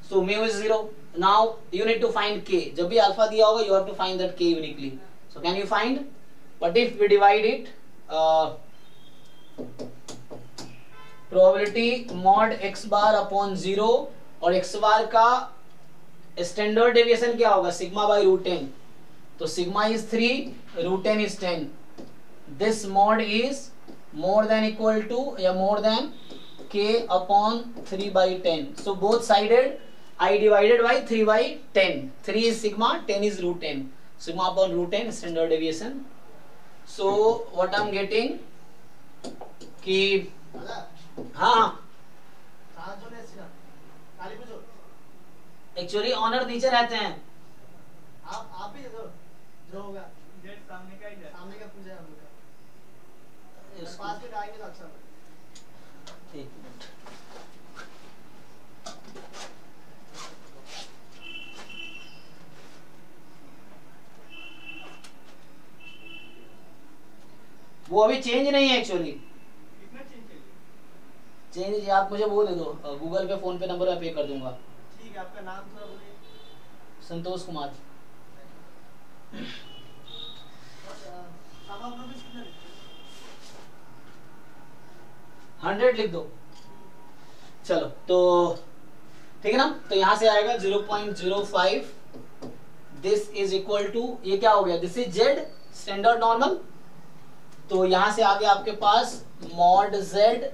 So mu is 0. Now you need to find k. जब भी alpha दिया होगा you have to find that k uniquely. So can you find? What if we divide it? Probability mod x bar upon 0 और x बार का standard deviation क्या होगा, sigma by root 10। तो sigma is 3, root 10 is 10। This mod is more than equal to या more than k upon 3/10। So both sided I divided by 3/10. 3 is sigma, 10 is root 10. Sigma upon root 10 standard deviation. So what I'm getting कि हाँ actually honour नीचे रहते हैं, आप ही जो होगा सामने का ही है, सामने का पूछा है हम लोग का, इसको- पास में आएंगे तो अच्छा होगा। एक मिनट। वो अभी चेंज नहीं है एक्चुअली। कितना चेंज चाहिए? चेंज आप मुझे वो दे दो, गूगल पे फोन पे नंबर मैं पे कर दूंगा। ठीक है, आपका नाम थोड़ा बोलिए। संतोष कुमार। सम ऑफ रुपीस कितना लिखते 100 लिख दो। चलो तो ठीक है ना, तो यहां से आएगा 0.05। दिस इज इक्वल टू, ये क्या हो गया, this is Z standard normal. तो यहां से आगे आपके पास mod Z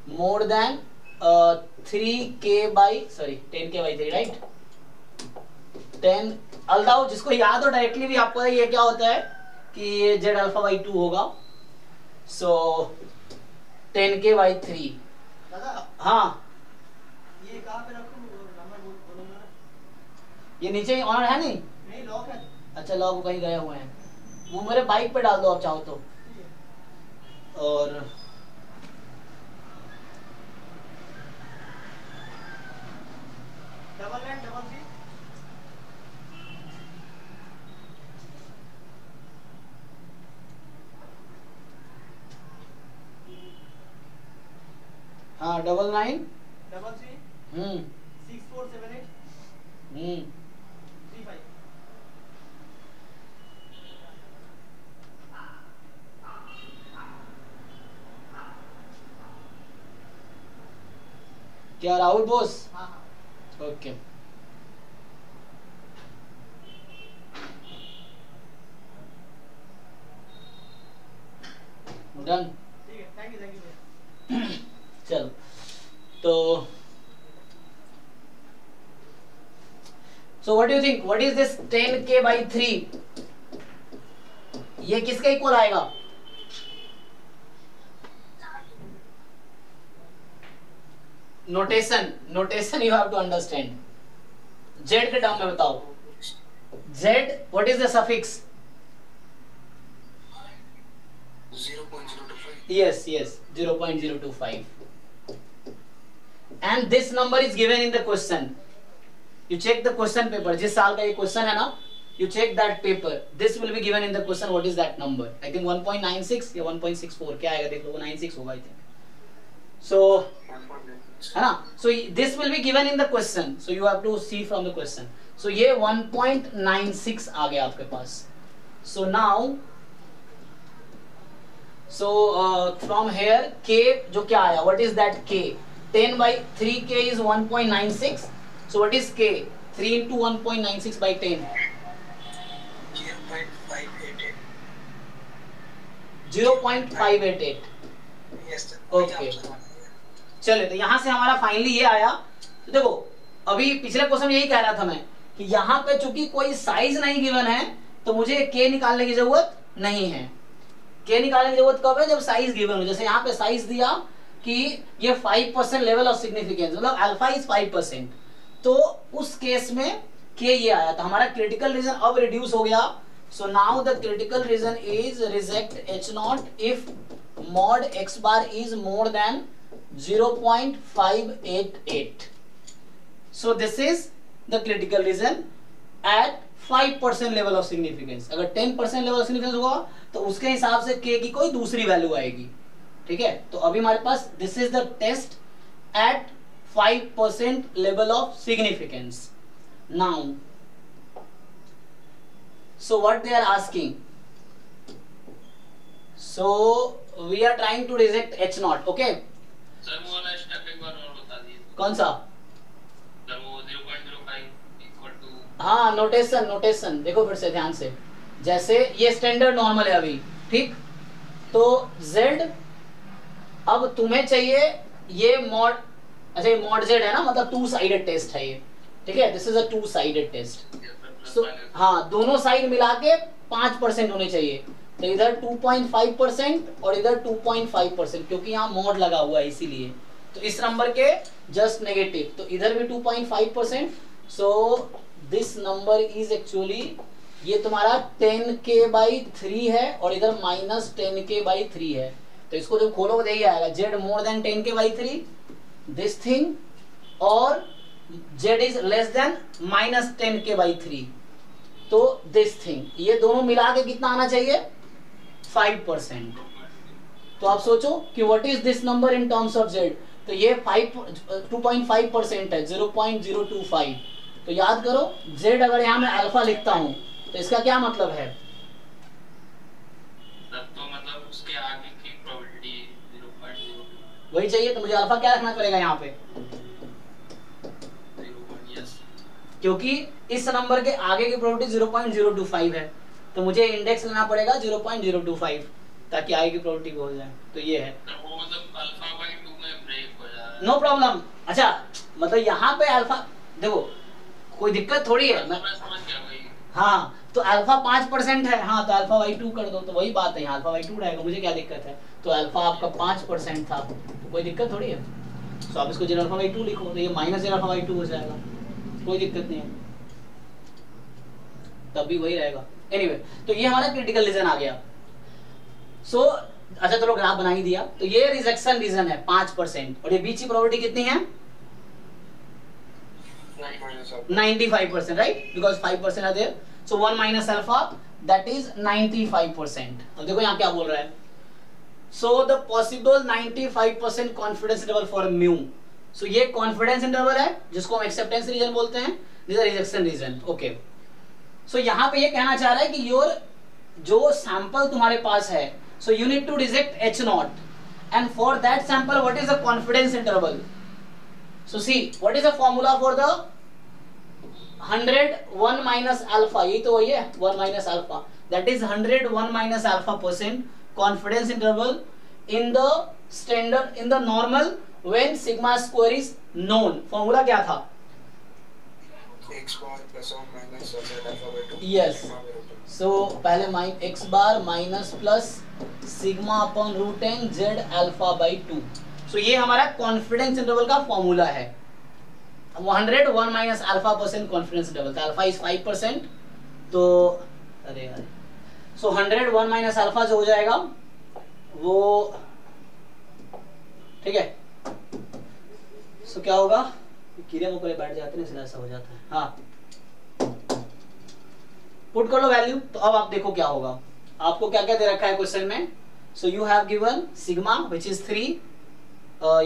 more than 10k/3 right. 10 अल्दाओ जिसको याद हो डायरेक्टली भी आपको ये क्या होता है कि ये जेड अल्फा बाई 2 होगा। सो 10k/3। दादा हाँ ये कहाँ पे रखूँ, नंबर बोलूँगा ना? ये नीचे ऑनर है नहीं। नहीं, लॉक है। अच्छा लॉक कहीं गए हुए हैं, वो मेरे बाइक पे डाल दो आप चाहो तो। ठीक है। और डबल 9 डबल 3 हाँ 99 डबल 3 हम्म 6478 हम्म 35। क्या राहुल बोस? हाँ हाँ। Okay done. ठीक है, थैंक यू भैया। चलो तो so what do you think, what is this 10k/3? ये किसके इक्वल आएगा? Notation you have to understand. Z के टर्म में बताओ, Z what is the suffix? 0.025. Yes, 0.025. And this number is given in the question. You check the question paper. जिस साल का ये question है ना, you check that paper. This will be given in the question. What is that number? I think 1.96 या 1.64 क्या आएगा देख लो, 96 होगा I think. So है ना, so this will be given in the question. So you have to see from the question. So ये 1.96 आ गया आपके पास. So now so from here k जो क्या आया, what is that k? 10/3k is 1.96. So what is k? 3 into 1.96 by 10. 0.588. 0.588. Yes sir. Okay. चलिए तो यहां से हमारा फाइनली ये आया। तो देखो अभी पिछले क्वेश्चन में यही कह रहा था मैं कि यहाँ पे चूंकि कोई साइज नहीं गिवन है तो मुझे k निकालने की जरूरत नहीं है। k निकालने की जरूरत कब है, जब साइज गिवन हो। जैसे यहाँ पे साइज दिया कि ये 5% लेवल ऑफ सिग्निफिकेंस, मतलब अल्फा इज 5%, तो उस केस में k ये आया। तो हमारा क्रिटिकल रीजन अब रिड्यूस हो गया। So now the critical region is reject H0 if mod x bar is more than 0.588. So this is the critical reason at 5% level of significance. अगर 10% level of significance होगा तो उसके हिसाब से k की कोई दूसरी वैल्यू आएगी। ठीक है, तो अभी हमारे पास this is the test at 5% level of significance. Now, so what they are asking? So we are trying to reject H0. Okay? Sir वो वाला स्टेप एक बार और बता दीजिए। कौन सा? सर वो 0.05 इक्वल टू, हाँ नोटेशन देखो फिर से ध्यान से। जैसे ये स्टैंडर्ड नॉर्मल है अभी, ठीक, तो Z अब तुम्हें चाहिए ये मॉड, अच्छा ये मॉड Z है ना, मतलब 2 साइडेड टेस्ट है ये। ठीक है, this is a 2 sided test. So हाँ दोनों साइड मिला के 5% होने चाहिए। तो इधर 2.5% और इधर 2.5%, क्योंकि यहाँ मॉड लगा हुआ है इसीलिए। तो इस नंबर के जस्ट नेगेटिव, तो इधर भी 2.5%। सो दिस नंबर इज एक्चुअली ये तुम्हारा 10k/3 है और इधर -10k/3 है, तो इसको जब खोलोगे यही आएगा z more than 10k/3 this thing, और z is less then -10k/3 तो दिस थिंग। ये दोनों मिला के कितना आना चाहिए 5%। तो आप सोचो कि what is this number in terms of z, तो ये 2.5% है, 0.025। तो याद करो z अगर यहाँ मैं अल्फा लिखता हूं तो इसका क्या मतलब है, तो मतलब उसके आगे की प्रोबेबिलिटी 0.02 वही चाहिए। तो मुझे अल्फा क्या रखना पड़ेगा यहाँ पे, 0. यस, क्योंकि इस नंबर के आगे की प्रोबेबिलिटी 0.025 है, तो मुझे इंडेक्स लेना पड़ेगा 0.025 ताकि आगे की प्रोबेबिलिटी हो जाए। तो ये है, तो वो मतलब अल्फा/2 में ब्रेक हो जा रहा है। No problem. अच्छा मतलब यहाँ पे अल्फा देखो कोई दिक्कत थोड़ी है, मैं समझ गया भाई। हाँ तो अल्फा 5% है, हाँ तो अल्फा/2 कर दो, तो वही बात है, यहाँ अल्फा/2 रहेगा, मुझे क्या दिक्कत है। तो अल्फा आपका 5% था, तो कोई दिक्कत थोड़ी है। तो आप इसको z∝/2 लिखो, तो ये -z∝/2 हो जाएगा, कोई दिक्कत नहीं है, तब भी वही रहेगा। एनीवे तो ये हमारा क्रिटिकल रीजन आ गया। सो अच्छा चलो ग्राफ बना ही दिया। तो ये रिजेक्शन रीजन है 5%, और ये बीच की प्रोबेबिलिटी कितनी है 95%, right, because 5% are there. So 1 minus alpha that is 95%। अब देखो यहाँ क्या बोल रहा है, so the possible 95% confidence interval for mu. So ये कॉन्फिडेंस इंटरवल है जिसको हम एक्सेप्टेंस रीजन बोलते हैं, this is rejection region. Okay, so यहाँ पे ये कहना चाह रहा है कि योर जो सैंपल तुम्हारे पास है, so you need to reject H0, and for that sample what is the confidence interval? So see what is the formula for the 100 1 minus alpha, ये तो वही है 1 minus alpha, that is 100 1 minus alpha % confidence interval in the standard in the normal when sigma square is known। formula क्या था, x bar plus or minus z∝/2। yes, so पहले x bar minus plus sigma upon √10 z∝/2। सो ये हमारा confidence interval का formula है। 100 1 minus α% confidence interval, तो alpha is 5%, तो अरे यार सो 100 1 माइनस अल्फा जो हो जाएगा वो ठीक है। सो क्या होगा, कीड़े मकोड़े बैठ जाते हैं इसलिए ऐसा हो जाता है। हाँ पुट कर लो वैल्यू। तो अब आप देखो क्या होगा, आपको क्या क्या दे रखा है क्वेश्चन में। सो you have given sigma which is 3,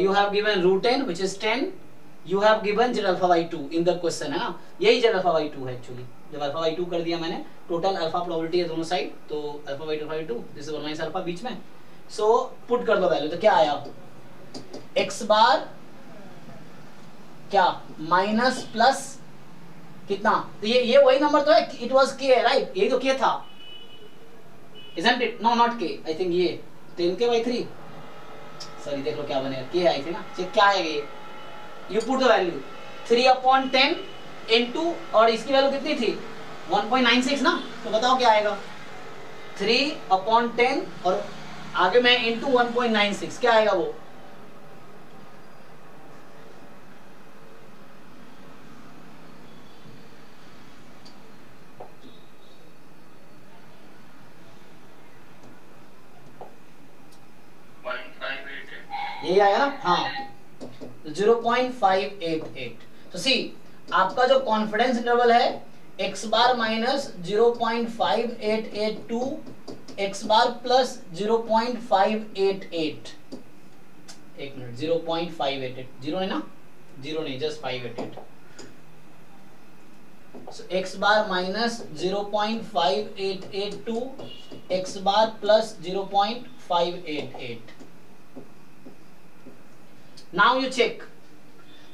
you have given √10 which is 10, you have given z∝/2 in the question, है ना, यही z∝/2 है एक्चुअली। जब α/2 कर दिया मैंने, टोटल अल्फा प्रोबेबिलिटी है दोनों साइड, तो α/2 दिस इज 1 माइनस अल्फा बीच में। सो पुट कर दो वैल्यू, तो क्या आया x बार क्या माइनस प्लस कितना, तो ये वही नंबर तो है, इट वाज k, राइट, यही तो k था, isn't it? No, not k, I think ये 10k/3, सॉरी देख लो क्या बनेगा, k आई थी ना, चेक क्या आएगा ये, you put the value 3/10 into, और इसकी वैल्यू कितनी थी 1.96 ना, तो बताओ क्या आएगा 3/10 और आगे मैं into 1.96, क्या आएगा वो, यही आया ना, हाँ 0.588। तो सी आपका जो कॉन्फिडेंस इंटरवल है x बार माइनस 0.5882 x बार प्लस 0.588, एक मिनट 0.588, जीरो नहीं ना, जीरो नहीं, just 588। So x bar minus 0.5882 x bar plus 0.588। Now you check,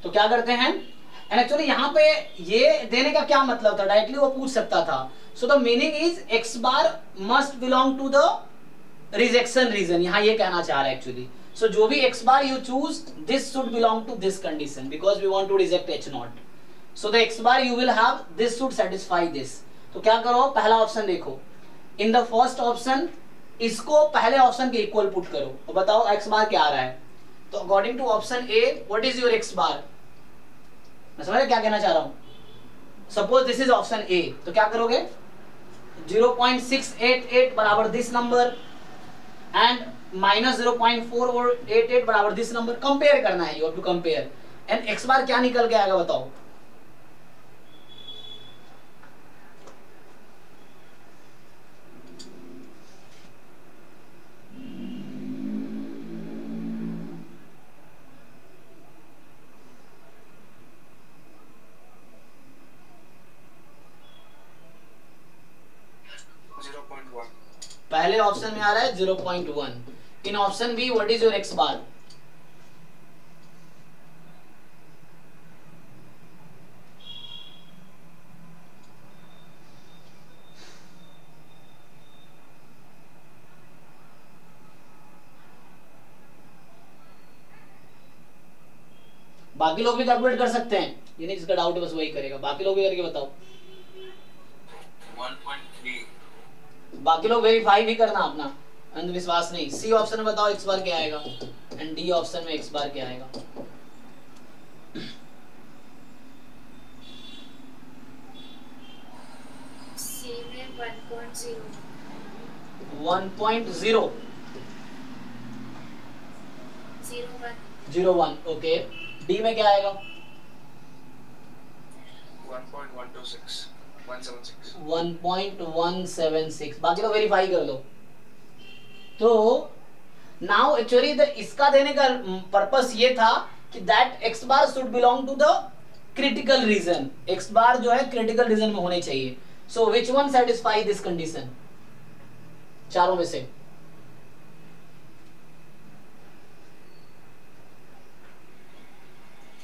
तो क्या करते हैं, एंड एक्चुअली यहाँ पे ये देने का क्या मतलब था, डायरेक्टली वो पूछ सकता था। So the meaning is x bar must belong to the rejection region, यहाँ ये कहना चाह रहा है एक्चुअली। सो जो भी x bar you choose, this should belong to this condition because we want to reject H0। So the x bar you will have this should satisfy this. तो क्या करो, पहला ऑप्शन देखो, इन द फर्स्ट ऑप्शन इसको पहले option के equal put करो और बताओ x बार क्या आ रहा है। तो according to option A what is your x bar, मैं समझ क्या कहना चाह रहा हूं। Suppose this is option A, तो क्या करोगे 0.688 बराबर दिस नंबर एंड माइनस 0.488 बराबर दिस नंबर। कंपेयर करना है, you have to compare. And X bar क्या निकल के आएगा बताओ? पहले ऑप्शन में आ रहा है 0.1। In option B what is your X bar? बाकी लोग भी कैलकुलेट कर सकते हैं, ये नहीं जिसका डाउट है बस वही करेगा। बाकी लोग भी करके बताओ। 1.3। बाकी लोग वेरीफाई भी करना अपना, अंधविश्वास नहीं। सी ऑप्शन में बताओ एक्स बार क्या आएगा एंड डी ऑप्शन में एक्स बार क्या आएगा? सी में 1.0 1.0 01 ओके। डी में क्या आएगा? 1.126 176 1.176। बाकी लोग वेरीफाई कर लो। तो नाउ एक्चुअली इसका देने का पर्पस ये था कि that X bar should belong to the critical region. X bar जो है क्रिटिकल रीजन में होने चाहिए। So which one satisfy this condition? चारों में से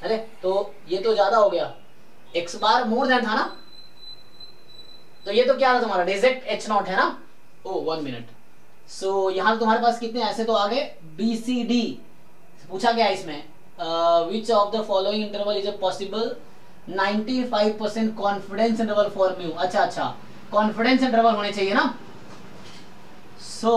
अरे तो ये तो ज्यादा हो गया, एक्स बार मोर देन था ना, तो ये तो क्या था तुम्हारा रिजेक्ट एच नॉट है ना। ओ 1 मिनट। सो यहाँ तुम्हारे पास कितने ऐसे तो आ गए? बी सी डी पूछा गया इसमें। Which of the following interval is a possible 95% confidence interval for mu. अच्छा कॉन्फिडेंस इंटरवल होने चाहिए ना। So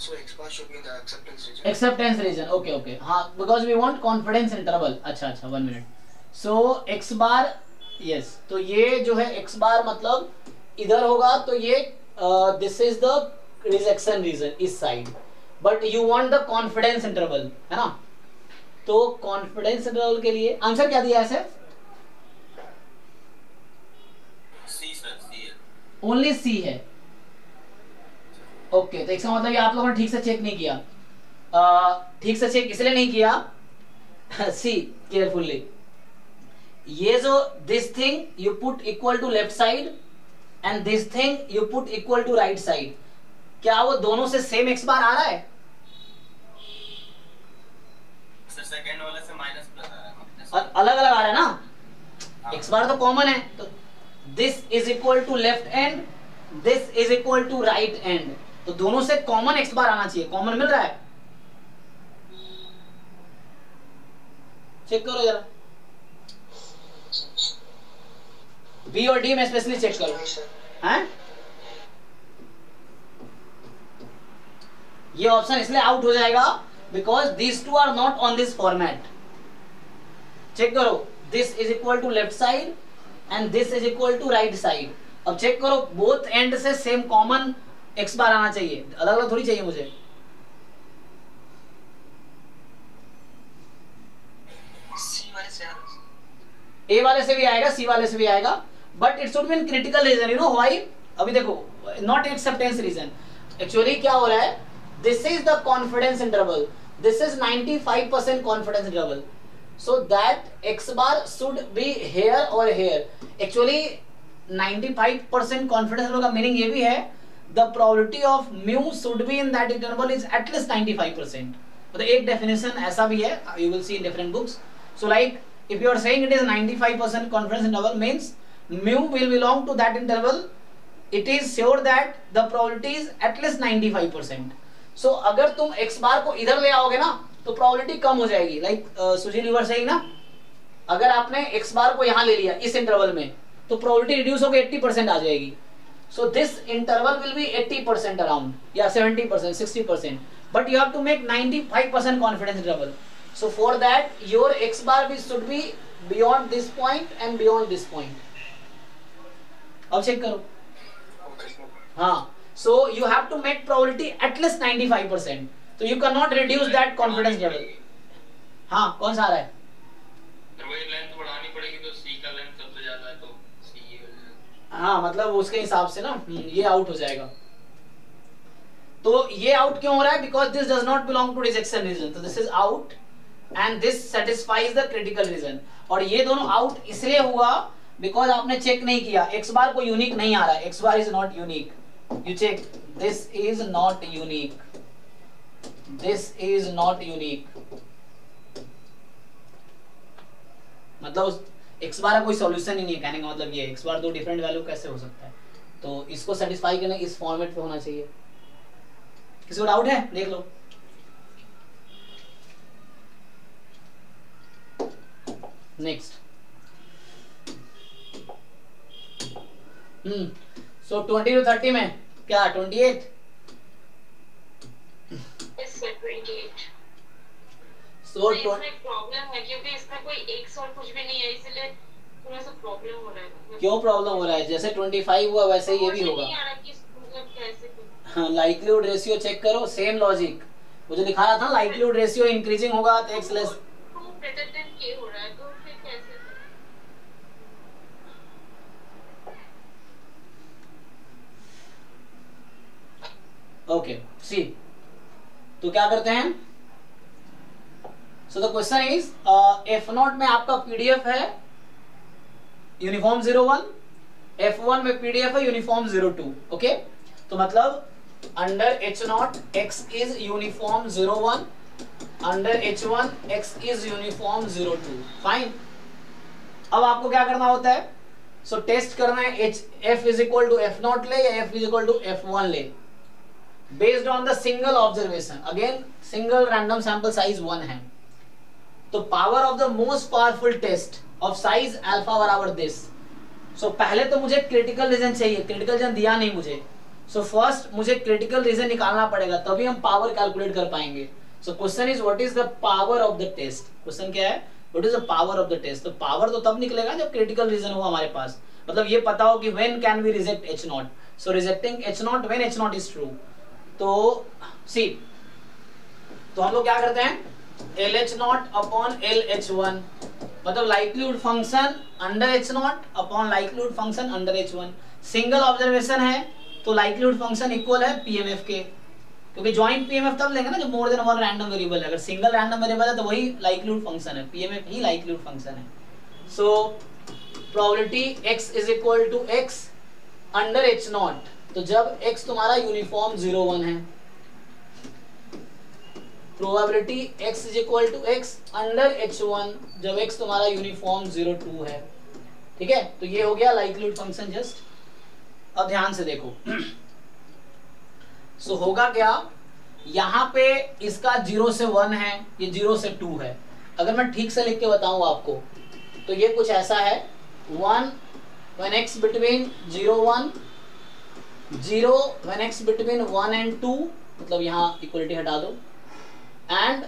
So X bar should be in the acceptance region. Acceptance region okay हाँ, because we want confidence interval. अच्छा 1 minute. So X bar yes, तो ये जो है एक्स बार मतलब इधर होगा, तो ये this is the rejection region इस side, but you want the confidence interval है ना। तो कॉन्फिडेंस इंटरवल के लिए आंसर क्या दिया है सर? सी सर, सी है। ओनली सी है। ओके तो इसका मतलब ये आप लोगों ने ठीक से चेक नहीं किया। ठीक से चेक इसलिए नहीं किया सी केयरफुली। ये जो this thing you put equal to left side and this thing you put equal to right side, क्या वो दोनों से सेम एक्स बार आ रहा है? सर सेकंड वाले से माइनस प्लस आ रहा है, अलग अलग आ रहा है ना। एक्स बार तो कॉमन है, तो this is equal to left end, this is equal to right end, तो दोनों से कॉमन एक्स बार आना चाहिए। कॉमन मिल रहा है? चेक करो जरा, बी और डी में स्पेशली चेक करो हैं। ये ऑप्शन इसलिए आउट हो जाएगा because this two are not on this format. Check करो, this is equal to left side and this is equal to right side. अब चेक करो, बोथ एंड से सेम कॉमन एक्स बार आना चाहिए, अलग अलग थोड़ी चाहिए मुझे। सी वाले से ए वाले से भी आएगा, सी वाले से भी आएगा, but it should be in critical reason. You know why? अभी देखो, नॉट एक्सेप्टेंस रीजन। एक्चुअली क्या हो रहा है, this is the confidence interval, this is 95% confidence interval, so that X bar should be here और हेयर। एक्चुअली 95% कॉन्फिडेंस इंटरवल का meaning ये भी है, the probability of mu should be in that interval is at least 95%। मतलब एक definition ऐसा भी है, you will see in different books. So like if you are saying it is 95% confidence interval means mu will belong to that interval, it is sure that the probability is at least 95%. so अगर तुम x बार को इधर ले आओगे ना तो probability कम हो जाएगी। like Sushil you were saying ना, अगर आपने x बार को यहाँ ले लिया इस इंटरवल में तो probability reduce होकर 80% आ जाएगी। so this interval will be 80% around या 70% 60%, but you have to make 95% confidence interval. So for that your x bar should be beyond this point and beyond this point. अब check करो। हाँ, so you have to make probability at least 95%, तो you can not reduce that confidence level. हाँ, कौन सा आ रहा है? वही लेंथ बढ़ानी पड़ेगी, तो सी का लेंथ सबसे ज्यादा है तो सी हो जाएगा। हाँ, मतलब उसके हिसाब से ना ये आउट हो जाएगा। तो ये आउट क्यों हो रहा है? Because this does not belong to rejection region, तो this is out and this satisfies the critical region. और ये दोनों आउट इसलिए हुआ बिकॉज आपने चेक नहीं किया, एक्स बार को यूनिक नहीं आ रहा है, x bar is not unique. You check, this is not unique, this is not unique. मतलब एक्स बार का कोई सॉल्यूशन ही नहीं है, कहने का मतलब ये एक्स बार दो डिफरेंट वैल्यू कैसे हो सकता है? तो इसको सेटिस्फाई करने इस फॉर्मेट पे होना चाहिए। किसी को डाउट है? देख लो। नेक्स्ट। सो 20 to 30 में क्या 28? इससे 28। सो इसमें एक प्रॉब्लम है क्योंकि इसमें कोई एक्स और कुछ भी नहीं है, इसलिए थोड़ा सा प्रॉब्लम हो रहा है। क्यों प्रॉब्लम हो रहा है? जैसे 25 हुआ वैसे ही ये भी होगा। नहीं आ रहा कि मतलब कैसे हाँ, लाइक्लीहुड रेशियो चेक करो, सेम लॉजिक। वो जो दिखा रहा था लाइक्लीहुड रेशियो इंक्रीजिंग होगा तो एक्स लेस ग्रेटर देन के हो रहा है, तो फिर कैसे? ओके, सी। तो क्या करते हैं? So the question is F0 में आपका पीडीएफ है यूनिफॉर्म 01, F1 में पीडीएफ है यूनिफॉर्म 02। ओके, तो मतलब under H0 x is uniform 01, under H1 x is uniform 02। Fine. अब आपको क्या करना होता है? सो टेस्ट करना है f is equal to F0 ले या f is equal to F1 ले, based on the single observation. Again single random sample size 1 है, तो power of the most powerful test of size alpha बराबर दिस। सो पहले तो मुझे critical region चाहिए, क्रिटिकल रीजन दिया नहीं मुझे। सो फर्स्ट मुझे क्रिटिकल रीजन निकालना पड़ेगा, तभी हम पावर कैलकुलेट कर पाएंगे। So question is what is the power of the test. Question क्या है? What is the power of the test. तो पावर तो तब निकलेगा जब क्रिटिकल रीजन हो हमारे पास, मतलब ये पता हो कि when can we reject H0। So rejecting H0 when H0 is true. तो सी, तो हम लोग क्या करते हैं? LH0 अपॉन LH1, मतलब likelihood function under H0 upon likelihood function under H1। Single observation है तो लाइक्लीहुड फंक्शन इक्वल है PMF के, क्योंकि जॉइंट PMF तब लेंगे ना जब more than one random variable है। अगर सिंगल रैंडम वेरिएबल है तो वही लाइक्लीहुड फंक्शन है, PMF ही लाइक्लीहुड फंक्शन है। So probability x is equal to x under H0, तो जब x तुम्हारा यूनिफॉर्म 01 है, probability x is equal to x under H1 जब x तुम्हारा यूनिफॉर्म 02 है। ठीक है, तो ये हो गया लाइक्लीहुड फंक्शन जस्ट। अब ध्यान से देखो, सो होगा क्या? यहाँ पे इसका 0 से 1 है, ये 0 से 2 है। अगर मैं ठीक से लिख के बताऊं आपको तो ये कुछ ऐसा है, 1 when x between 0 1, 0 when x between 1 and 2, मतलब यहाँ इक्वलिटी हटा दो, and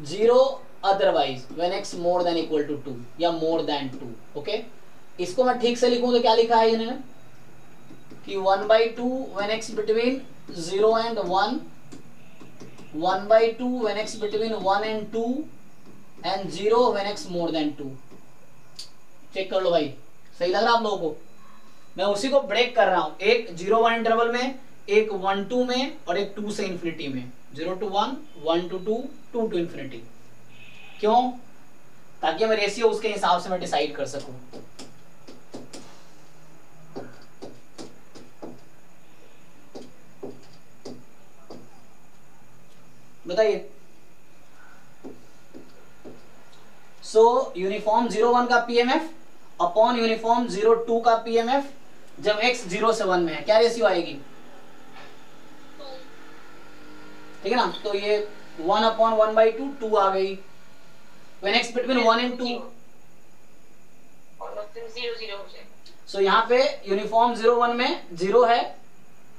0 otherwise when x more than equal to 2 या more than 2। ओके, इसको मैं ठीक से लिखूं तो क्या लिखा है इन्होंने कि 1/2 when x between 0 and 1, 1/2 when x between 1 and 2 and 0 when x more than 2। Check कर लो भाई, सही लग रहा है आप लोगों को? मैं उसी को ब्रेक कर रहा हूं, एक 0-1 इंटरवल में, एक 1-2 में और एक 2 से इंफिनिटी में। 0 to 1, 1 to 2, 2 to infinity। क्यों? ताकि मैं रेशियो उसके हिसाब से मैं डिसाइड कर सकूं। बताइए। सो यूनिफॉर्म 01 का PMF अपॉन यूनिफॉर्म 02 का PMF जब x 0 से 1 में है, क्या रेशियो आएगी? ठीक है ना, तो ये 1 अपॉन 1/2, 2 आ गई। when x between 1 and 2, सो यहाँ पे यूनिफॉर्म 01 में 0 है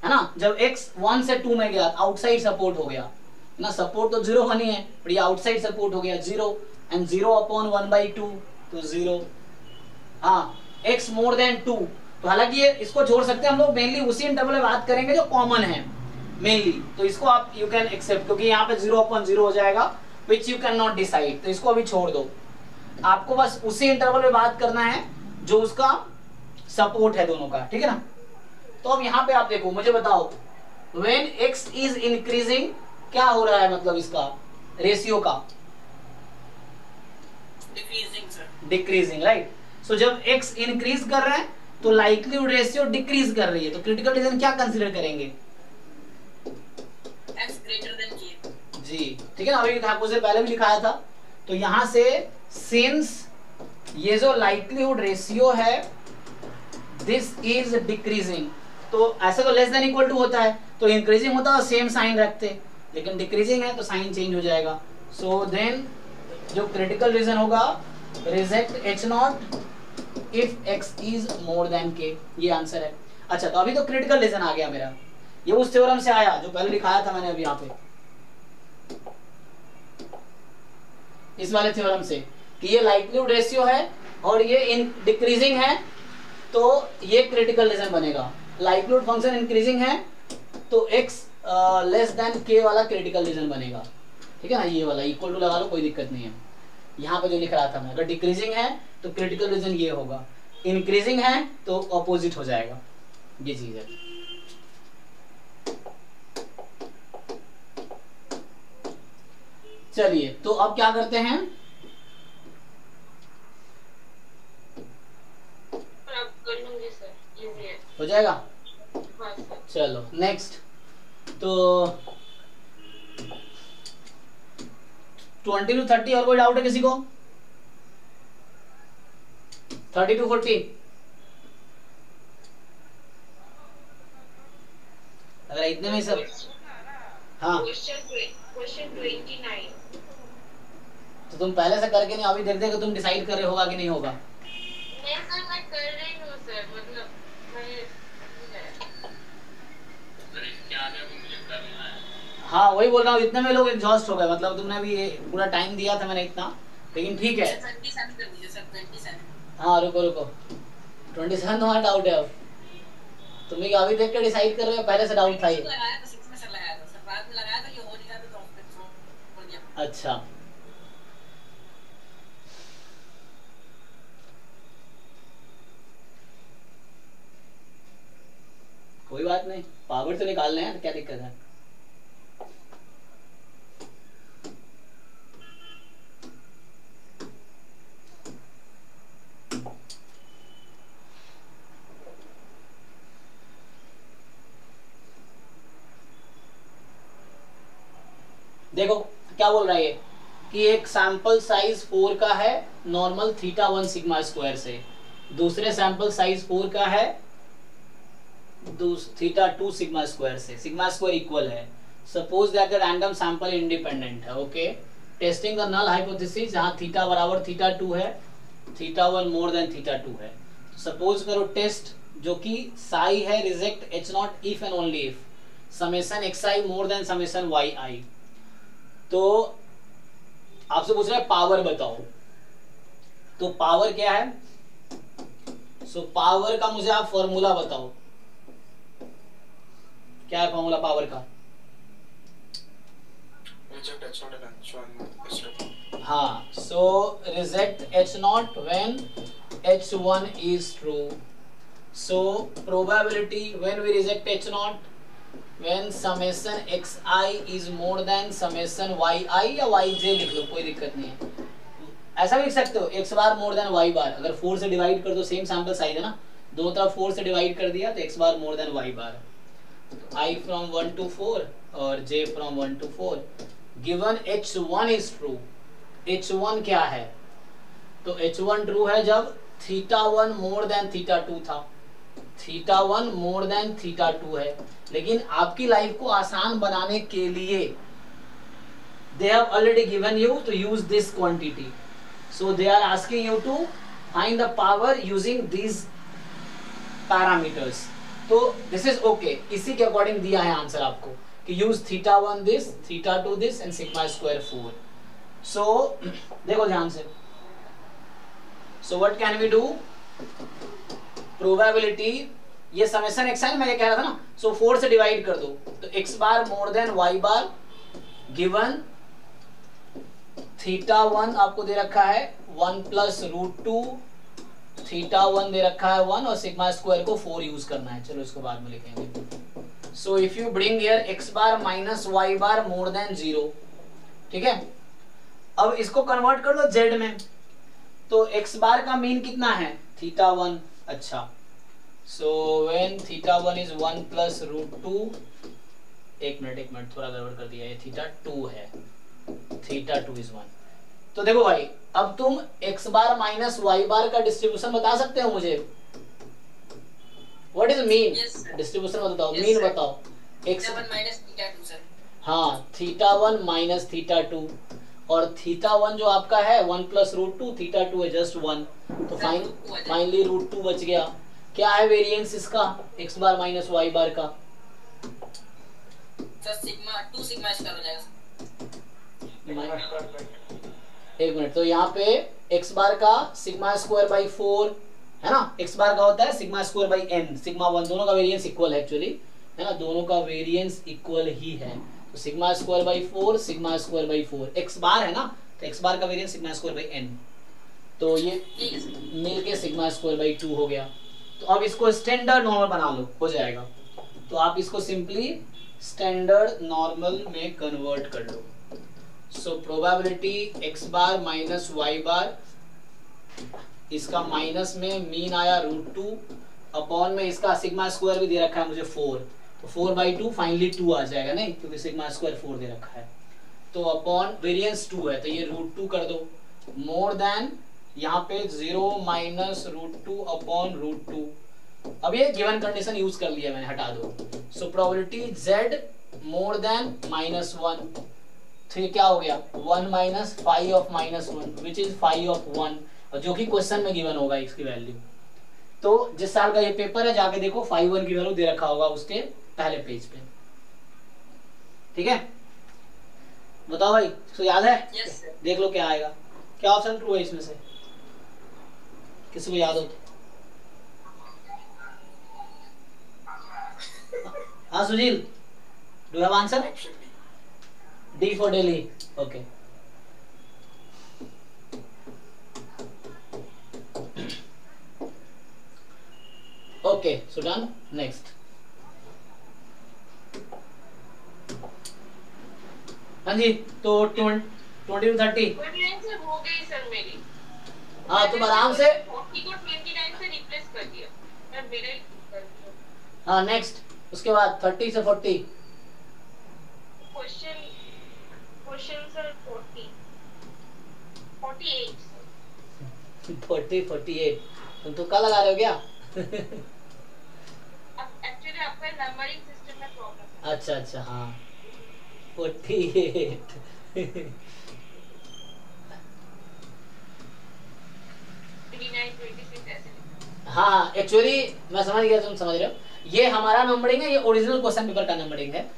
ना, जब x 1 से 2 में गया आउटसाइड सपोर्ट हो गया ना, सपोर्ट तो 0 1 ही है, पर ये आउटसाइड सपोर्ट हो गया 0, एंड 0 अपॉन 1/2, तो 0। हाँ, x मोर देन 2, तो हालांकि ये इसको छोड़ सकते हैं हम लोग, मेनली उसी इंटरवल में बात करेंगे जो कॉमन है मेनली, तो इसको आप यू कैन एक्सेप्ट, क्योंकि यहाँ पे 0/0 हो जाएगा which you can not decide, तो इसको अभी छोड़ दो। आपको बस उसी इंटरवल में बात करना है जो उसका सपोर्ट है दोनों का, ठीक है ना। तो अब यहाँ पे आप देखो, मुझे बताओ व्हेन x इज इंक्रीजिंग क्या हो रहा है, मतलब इसका रेशियो का डिक्रीजिंग सर, डिक्रीजिंग, राइट। सो जब x इंक्रीज कर रहा है तो लाइक्लीहुड रेशियो डिक्रीज कर रही है, तो क्रिटिकल रीजन क्या कंसीडर करेंगे, x ग्रेटर देन k। जी ठीक है ना, अभी आपको से पहले भी लिखाया था। तो यहां से सिंस ये जो लाइक्लीहुड रेशियो है दिस इज डिक्रीजिंग, तो ऐसे तो लेस देन इक्वल टू होता है, तो इंक्रीजिंग होता है सेम साइन रखते, लेकिन डिक्रीजिंग है तो साइन चेंज हो जाएगा। सो देन जो क्रिटिकल रीजन होगा, reject h0 if x is more than k, ये आंसर है। अच्छा, तो अभी तो क्रिटिकल रीजन आ गया मेरा, ये उस थ्योरम से आया जो पहले लिखाया था मैंने अभी यहाँ पे, इस वाले थ्योरम से, कि ये लाइक्लीहुड रेशियो है और ये डिक्रीजिंग है, तो ये क्रिटिकल रीजन बनेगा। लाइक्लीहुड फंक्शन इंक्रीजिंग है तो x लेस देन k वाला क्रिटिकल रीजन बनेगा, ठीक है ना, ये वाला इक्वल टू लगा लो, कोई दिक्कत नहीं है। यहाँ पे जो लिख रहा था मैं, अगर डिक्रीजिंग है तो क्रिटिकल रीजन ये होगा, इंक्रीजिंग है तो ऑपोजिट हो जाएगा, ये चीज है। चलिए, तो अब क्या करते हैं, कर लूंगी सर, इजी है। हो जाएगा। हाँ सर। चलो नेक्स्ट, तो 20 to 30 और कोई डाउट है किसी को? 30 to 40, अगर इतने में सब, हाँ क्वेश्चन 29। तो तुम पहले से करके नहीं, अभी देख देख तुम डिसाइड कर रहे होगा कि नहीं होगा। नहीं सर, मैं कर रही हूँ सर, मतलब मैं हाँ वही बोल रहा हूँ, इतने में लोग एग्जॉस्ट हो गए, मतलब तुमने अभी पूरा टाइम दिया था मैंने इतना, लेकिन ठीक है। 27 कर दीजिए सर, 27। हाँ रुको रुको, 27 तुम्हारा डाउट है, अब तुम अभी देख के डिसाइड कर रहे हो, पहले से डाउट था ये। लगाया था 6 में सर, लगाया था सर, बाद में लगाया था, ये हो नहीं रहा था तो छोड़ दिया। अच्छा, कोई बात नहीं, पावर तो निकालना है, क्या दिक्कत है। देखो क्या बोल रहा है ये, कि एक सैंपल साइज 4 का है नॉर्मल θ1 सिग्मा स्क्वायर से, दूसरे सैंपल साइज 4 का है θ2 सिग्मा स्क्वायर से, सिग्मा स्क्वायर इक्वल है। Suppose that random sample independent है, okay. Testing the null hypothesis, जहां थीटा बराबर θ2 है, θ1 मोर देन θ2 है। सपोज करो टेस्ट जो कि साई है, reject h0 if and only if summation xi more then summation yi। तो आपसे पूछ रहा है पावर बताओ, तो पावर क्या है, सो पावर का मुझे आप फॉर्मूला बताओ, क्या है फॉर्मूला पावर का? Reject h0 and h1 is true. हाँ, सो reject h0 when h1 is true. So probability when we reject h0 when summation xi is more than summation yi, या yj लिख लो, कोई दिक्कत नहीं है। ऐसा भी लिख सकते हो x bar more than y बार, अगर 4 से डिवाइड कर दो, सेम सैंपल साइज है ना, दो तरफ 4 से डिवाइड कर दिया तो x bar more than y बार। तो i फ्रॉम 1 to 4 और j from 1 to 4 given h1 is true. h1 क्या है, तो h1 ट्रू है जब θ1 मोर देन θ2 था, θ1 मोर देन θ2 है। लेकिन आपकी लाइफ को आसान बनाने के लिए they have already given you to use this quantity, so they are asking you to find the power using these parameters। तो this is okay, इसी के अकॉर्डिंग दिया है आंसर आपको कि use θ1 this, θ2 this and sigma square 4। so देखो ध्यान से, so what can we do, probability, ये समेशन एक्स है, मैं ये कह रहा था ना, सो 4 से डिवाइड कर दो, तो x bar more than y bar given θ1 आपको दे रखा है 1 प्लस √2, θ1 दे रखा है 1 और सिग्मा स्क्वायर को 4 यूज करना है। चलो इसको बाद में लिखेंगे। So if you bring here x bar minus y bar more then 0, ठीक है। अब इसको कन्वर्ट कर लो z में, तो x बार का मीन कितना है θ1, अच्छा, सो व्हेन θ1 इज 1 प्लस √2, एक मिनट थोड़ा गड़बड़ कर दिया, ये θ2 है, θ2 इज 1। तो देखो भाई, अब तुम x बार माइनस y बार का डिस्ट्रीब्यूशन बता सकते हो मुझे, व्हाट इज मीन, डिस्ट्रीब्यूशन बताओ, मीन बताओ, x माइनस θ2 सर, हाँ θ1 माइनस θ2, और θ1 जो आपका है 1 प्लस √2, θ2 है जस्ट 1, तो फाइनली √2 बच गया। क्या है वेरिएंस इसका x बार माइनस y बार का, सर सिग्मा 2 सिग्मा स्क्वायर हो जाएगा। एक मिनट, तो यहाँ पे x बार का सिग्मा स्क्वायर बाई 4 है ना, x बार का होता है sigma square by n, sigma 1, दोनों का वेरिएंस इक्वल है एक्चुअली, है ना, दोनों का वेरिएंस इक्वल ही है, तो sigma square by 4 sigma square by 4, x बार है ना, तो x बार का variance sigma square by n, तो ये मिलके सिग्मा स्क्वायर बाई 2 हो गया। तो अब इसको स्टैंडर्ड नॉर्मल बना लो, हो जाएगा, तो आप इसको सिंपली स्टैंडर्ड नॉर्मल में कन्वर्ट कर लो। सो प्रोबेबिलिटी x बार माइनस y बार, इसका माइनस में मीन आया √2 अपॉन में इसका सिग्मा स्क्वायर भी दे रखा है मुझे 4, तो 4/2 फाइनली 2 आ जाएगा, नहीं क्योंकि सिग्मा स्क्वायर 4 दे रखा है, तो अपॉन वेरिएंस 2 है, तो ये √2 कर दो, मोर देन यहाँ पे 0 माइनस √2 अपॉन √2, अब ये गिवन कंडीशन यूज कर लिया मैंने, हटा दो। So probability z more than -1, तो ये क्या हो गया 1 minus phi of -1 which is phi of 1, और जो कि क्वेश्चन में गिवन होगा इसकी वैल्यू। तो जिस साल का ये पेपर है जाके देखो, फाई 1 की वैल्यू दे रखा होगा उसके पहले पेज पे, ठीक है। बताओ भाई, इसको याद है? yes, देख लो क्या आएगा, क्या ऑप्शन ट्रू है इसमें से, किसी को याद हो तो? हाँ Sunil, do you have answer? D for Delhi, okay. Okay, so done. Next. हाँ जी, तो 20 to 30 हो गई सर मेरी। हाँ तुम आराम से 40 को 29 से रिप्लेस कर दिया, मैं मेरे हाँ नेक्स्ट, उसके बाद 30 से 40 क्वेश्चन सर 48 तुम तो क्या लगा रहे हो क्या? एक्चुअली आपका नंबरिंग सिस्टम में प्रॉब्लम है। अच्छा हाँ 48 हाँ एक्चुअली मैं समझ गया, तुम समझ रहे हो, ये हमारा नंबरिंग है, ये ओरिजिनल क्वेश्चन पेपर का नंबरिंग है।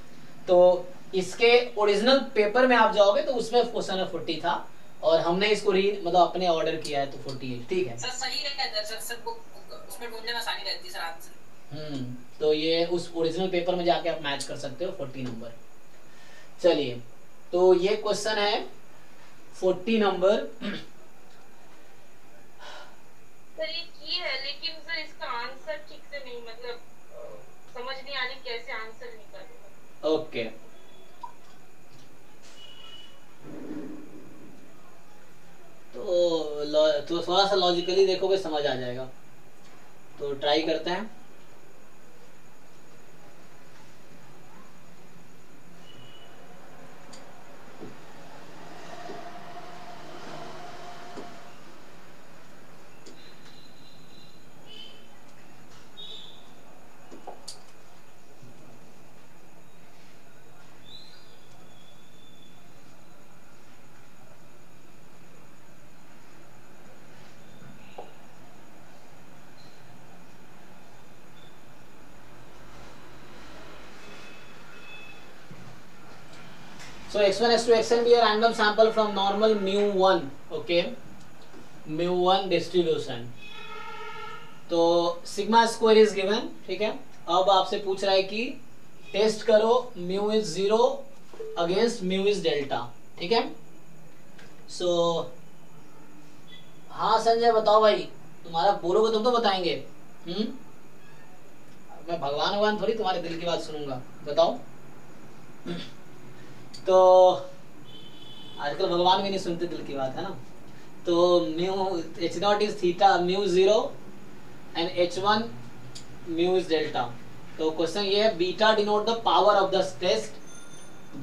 तो इसके ओरिजिनल पेपर में आप जाओगे तो उसमें क्वेश्चन 40 था, और हमने इसको मतलब अपने ऑर्डर किया है तो 48, ठीक है सर। सही रहता है सर, सर उसमें ढूंढने में आसानी रहती है सर आंसर। तो ये उस ओरिजिनल पेपर में जाके आप मैच कर सकते हो 40 नंबर। चलिए, तो ये क्वेश्चन है 40 नंबर। सर ये की है, लेकिन सर इसका आंसर ठीक से नहीं, मतलब समझ नहीं आ रही कैसे आंसर निकालूंगा। ओके तो थोड़ा सा लॉजिकली देखोगे समझ आ जाएगा, तो ट्राई करते हैं। So x1, x2, xn be a random sample from normal mu1. Okay. μ1 distribution. तो सिग्मा स्क्वायर इज गिवन, ठीक है। अब आपसे पूछ रहा है कि टेस्ट करो mu is 0 against mu is delta, ठीक है। सो हाँ संजय बताओ भाई, तुम्हारा बोलोगे तुम तो बताएंगे। मैं भगवान थोड़ी तुम्हारे दिल की बात सुनूंगा, बताओ। तो आजकल भगवान भी नहीं सुनते दिल की बात, है ना। तो mu h0 is theta mu 0 and h1 mu is delta. तो क्वेश्चन ये है, beta denote the power of the test,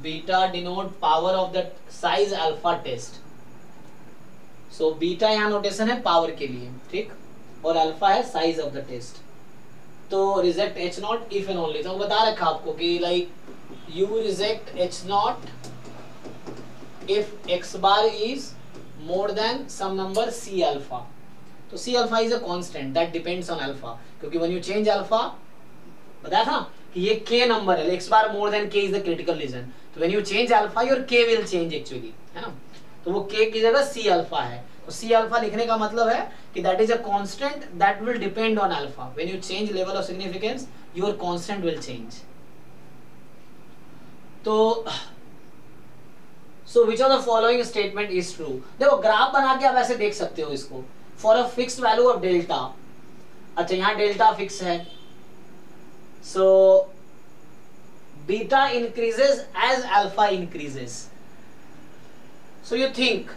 beta denote power of the size alpha test. So beta यहाँ नोटेशन है पावर के लिए, ठीक, और अल्फा है साइज ऑफ द टेस्ट। तो reject h0 if and only. तो बता रखा आपको कि like you reject h0 if x bar is more than some number c alpha। तो c alpha is a constant that depends on alpha, क्योंकि when you change alpha, बताया था कि ये k नंबर है, x bar more than k is the critical region। तो when you change alpha your k will change actually, है ना। तो वो k की जगह c alpha है। तो c alpha लिखने का मतलब है कि that is a constant that will depend on alpha। when you change level of significance your constant will change। तो So which of the following statement is true? देखो graph बना के आप ऐसे देख सकते हो इसको। For a fixed value of delta, अच्छा यहाँ डेल्टा फिक्स है, so beta increases as alpha increases। So you think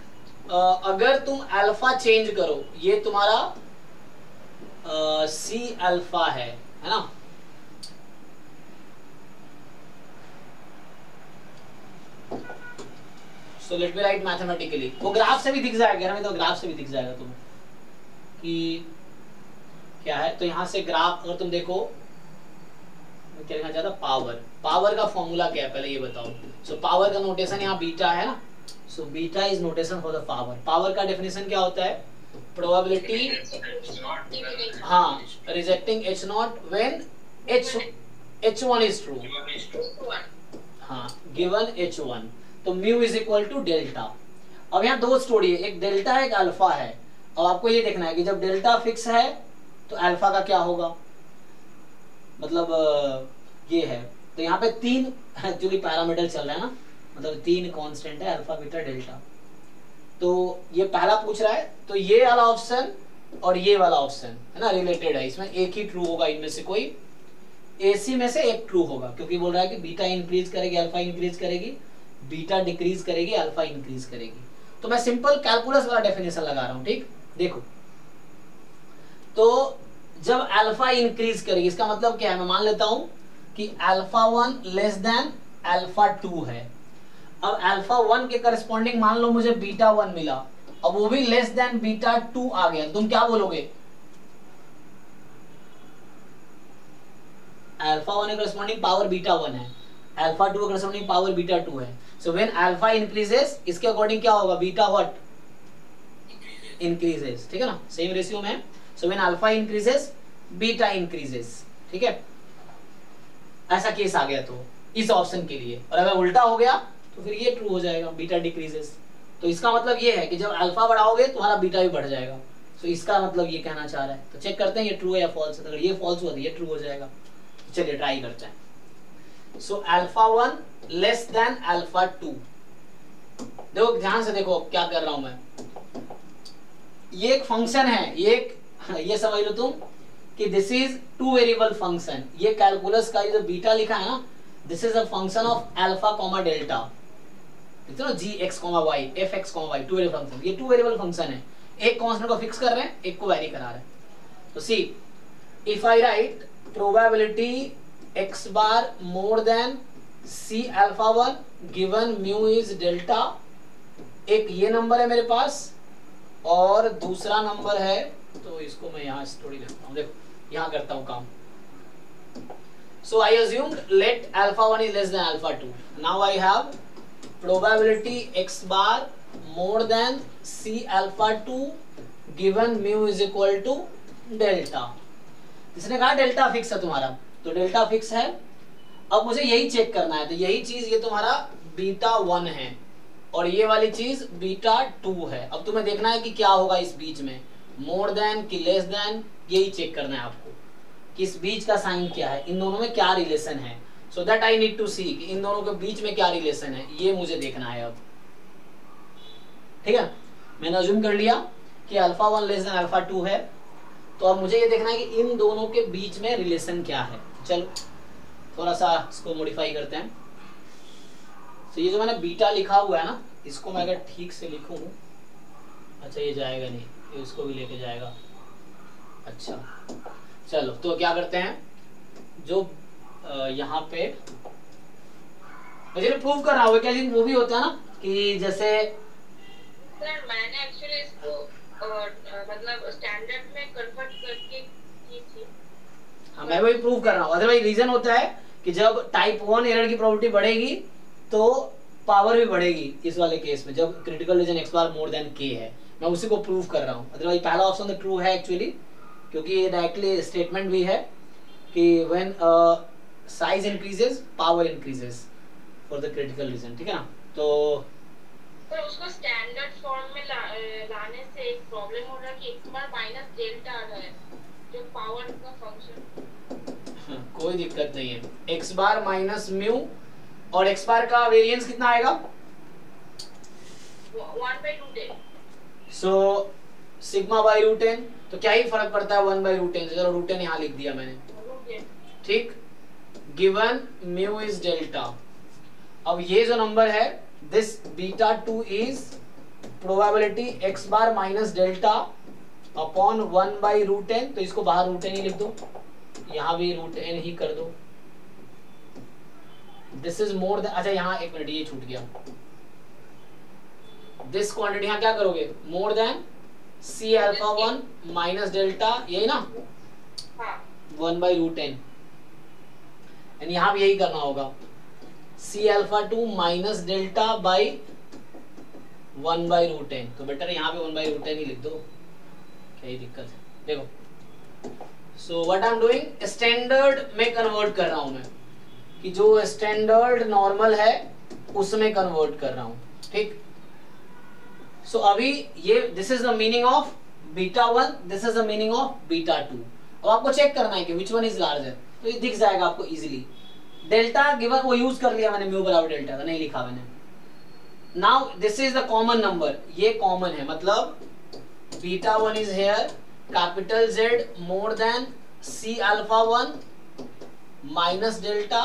अगर तुम अल्फा चेंज करो, ये तुम्हारा C अल्फा है ना। So let me write mathematically। वो ग्राफ से भी दिख जाएगा, हमें तो ग्राफ से भी दिख जाएगा तुम्हें कि क्या है। तो यहाँ से ग्राफ अगर तुम देखो, मैं क्या लिखना चाहता, पावर, पावर का फॉर्मूला क्या है पहले ये बताओ। सो पावर का नोटेशन यहाँ बीटा है ना। So beta is notation for the power. Power का डेफिनेशन क्या होता है, प्रोबेबिलिटी, हाँ, rejecting h0 when h1 is true, हाँ, गिवन h1। तो mu is equal to delta. अब यहाँ दो स्टोरी है, एक डेल्टा है एक अल्फा है। अब आपको ये देखना है कि जब डेल्टा फिक्स है तो अल्फा का क्या होगा, मतलब ये है। तो यहाँ पे तीन एक्चुअली पैरामीटर चल रहा है ना, मतलब तीन कांस्टेंट है, अल्फा बीटा डेल्टा। तो ये पहला पूछ रहा है, तो ये वाला ऑप्शन और ये वाला ऑप्शन है ना रिलेटेड है, इसमें एक ही ट्रू होगा, इनमें से कोई एसी में से एक ट्रू होगा, क्योंकि बोल रहा है कि बीटा इंक्रीज करेगी अल्फा इंक्रीज करेगी, बीटा डिक्रीज करेगी अल्फा इंक्रीज करेगी। तो मैं सिंपल कैलकुलस वाला डेफिनेशन लगा रहा हूं, ठीक। देखो तो जब अल्फा इंक्रीज करेगी, इसका मतलब क्या है, मैं मान लेता हूं कि अल्फा 1 लेस देन अल्फा 2 है। अब अल्फा 1 के करस्पॉन्डिंग मान लो मुझे बीटा 1 मिला, अब वो भी लेस देन बीटा 2 आ गया, तुम क्या बोलोगे, अल्फा 1 के करस्पॉन्डिंग पावर बीटा 1 है, अल्फा 2 के करस्पॉन्डिंग पावर बीटा 2 है। सो व्हेन अल्फा इंक्रीजेस, इसके अकॉर्डिंग क्या होगा, बीटा व्हाट इंक्रीजेस, ठीक है ना, सेम रेशियो में। So when alpha increases beta increases, ठीक है, ऐसा केस आ गया तो इस ऑप्शन के लिए। और अगर उल्टा हो गया तो फिर ये ट्रू हो जाएगा, बीटा डिक्रीजेस। तो इसका मतलब ये है कि जब अल्फा बढ़ाओगे तुम्हारा बीटा भी बढ़ जाएगा। तो इसका मतलब ये कहना चाह रहा है। तो चेक करते हैं ये ट्रू है या फॉल्स है। अगर ये फॉल्स हुआ तो ये ट्रू हो जाएगा। चलिए ट्राई करते हैं। So alpha 1 less then alpha 2। देखो ध्यान से देखो क्या कर रहा हूं मैं, ये एक फंक्शन है, ये समझ लो तुम कि this is two variable function. ये कैलकुलस का जो बीटा लिखा है ना, this is a function of alpha comma delta, g x comma y, f x comma y, two variable function. ये टू वेरिएबल फंक्शन है, एक कांस्टेंट को फिक्स कर रहे हैं, एक को वेरी करा रहे हैं। तो see if I write probability x bar more than c alpha 1 given mu is delta, एक ये नंबर है मेरे पास और दूसरा नंबर है, तो इसको मैं यहाँ स्टोरी लिखता हूँ। देखो यहाँ करता हूँ काम। So I assumed let alpha 1 is less than alpha 2. Now I have probability x bar more than c alpha 2 given mu is equal to delta. इसने कहा डेल्टा फिक्स है तुम्हारा, तो डेल्टा फिक्स है। अब मुझे यही चेक करना है, तो यही चीज ये तुम्हारा बीटा 1 है और ये वाली चीज बीटा 2 है। अब तुम्हें देखना है कि क्या होगा इस बीच में, मोर देन कि लेस देन, यही चेक करना है आपको कि इस बीच का साइन क्या है, इन दोनों में क्या रिलेशन है। So that I need to see कि इन दोनों के बीच में क्या रिलेशन है, ये मुझे देखना है अब। ठीक है, मैंने अज्यूम कर लिया कि अल्फा 1 लेस देन अल्फा 2 है, तो अब मुझे ये देखना है कि इन दोनों के बीच में रिलेशन क्या है। चलो थोड़ा सा इसको मॉडिफाई करते हैं। तो ये जो मैंने बीटा लिखा हुआ है ना, इसको मैं अगर ठीक से लिखूं, अच्छा ये जाएगा नहीं, ये इसको भी लेके जाएगा। अच्छा चलो, तो क्या करते हैं, जो यहाँ पे मुझे प्रूव कर रहा हूँ क्या, वो भी होता है ना कि जैसे सर मैंने एक्चुअली इसको मतलब स्टैंडर्ड में कन्वर्ट करके की थी। हाँ, मैं वही प्रूव कर रहा हूँ। अदरवाइज रीजन होता है कि जब टाइप 1 एरर की प्रोबेबिलिटी बढ़ेगी तो पावर भी बढ़ेगी। इस वाले केस में जब critical region x bar more than k है, मैं उसी को प्रूव कर रहा हूँ। अदरवाइज पहला ऑप्शन तो ट्रू है एक्चुअली, क्योंकि ये डायरेक्टली स्टेटमेंट भी है कि when size increases power increases for the critical reason. ठीक है ना, तो उसको स्टैंडर्ड फॉर्म में लाने से एक प्रॉब्लम हो रहा है कि x बार माइनस डेल्टा आ रहा है जो पावर का फंक्शन। कोई दिक्कत नहीं है, x बार माइनस म्यू और x बार का वेरिएंस कितना आएगा 1/√10। सो सिग्मा बाई रूट एन, तो क्या ही फर्क पड़ता है 1/√10। चलो रूट एन यहाँ लिख दिया मैंने। ठीक, गिवन म्यू इज डेल्टा। अब ये जो नंबर है this beta 2 is probability x bar minus delta upon 1/√10। तो इसको बाहर रूट एन ही लिख दो, यहाँ भी रूट एन ही कर दो। दिस इज मोर देन, अच्छा यहाँ एक मिनट ये छूट गया, दिस क्वांटिटी यहाँ क्या करोगे, more than c alpha 1 minus delta, यही ना 1/√10। एंड यहाँ भी यही करना होगा, c alpha 2 minus delta by 1/√10। तो बेटर यहाँ पे 1/√10 ही लिख दो, क्या ही दिक्कत है। देखो, so what I am doing, standard में कन्वर्ट कर रहा हूं मैं, कि जो स्टैंडर्ड नॉर्मल है उसमें कन्वर्ट कर रहा हूं। ठीक, सो अभी ये this is the meaning of beta 1, this is the meaning of beta 2। अब आपको चेक करना है कि विच वन इज लार्जर, तो ये दिख जाएगा आपको इजीली। डेल्टा गिवन वो यूज कर लिया मैंने, म्यू बराबर डेल्टा, नहीं लिखा मैंने। Now this is the common number, ये कॉमन है, मतलब beta 1 is here, capital Z more than c alpha 1 minus delta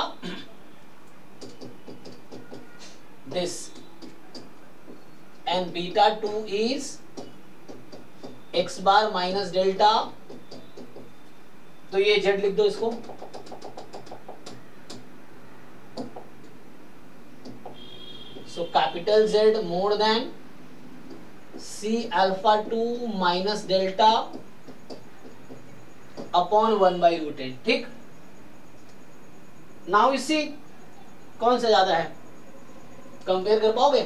this, and beta 2 is x bar minus delta, तो ये Z लिख दो इसको। So capital Z more than c alpha 2 minus delta upon 1/√10। ठीक, now इसी कौन सा ज्यादा है, कंपेयर कर पाओगे?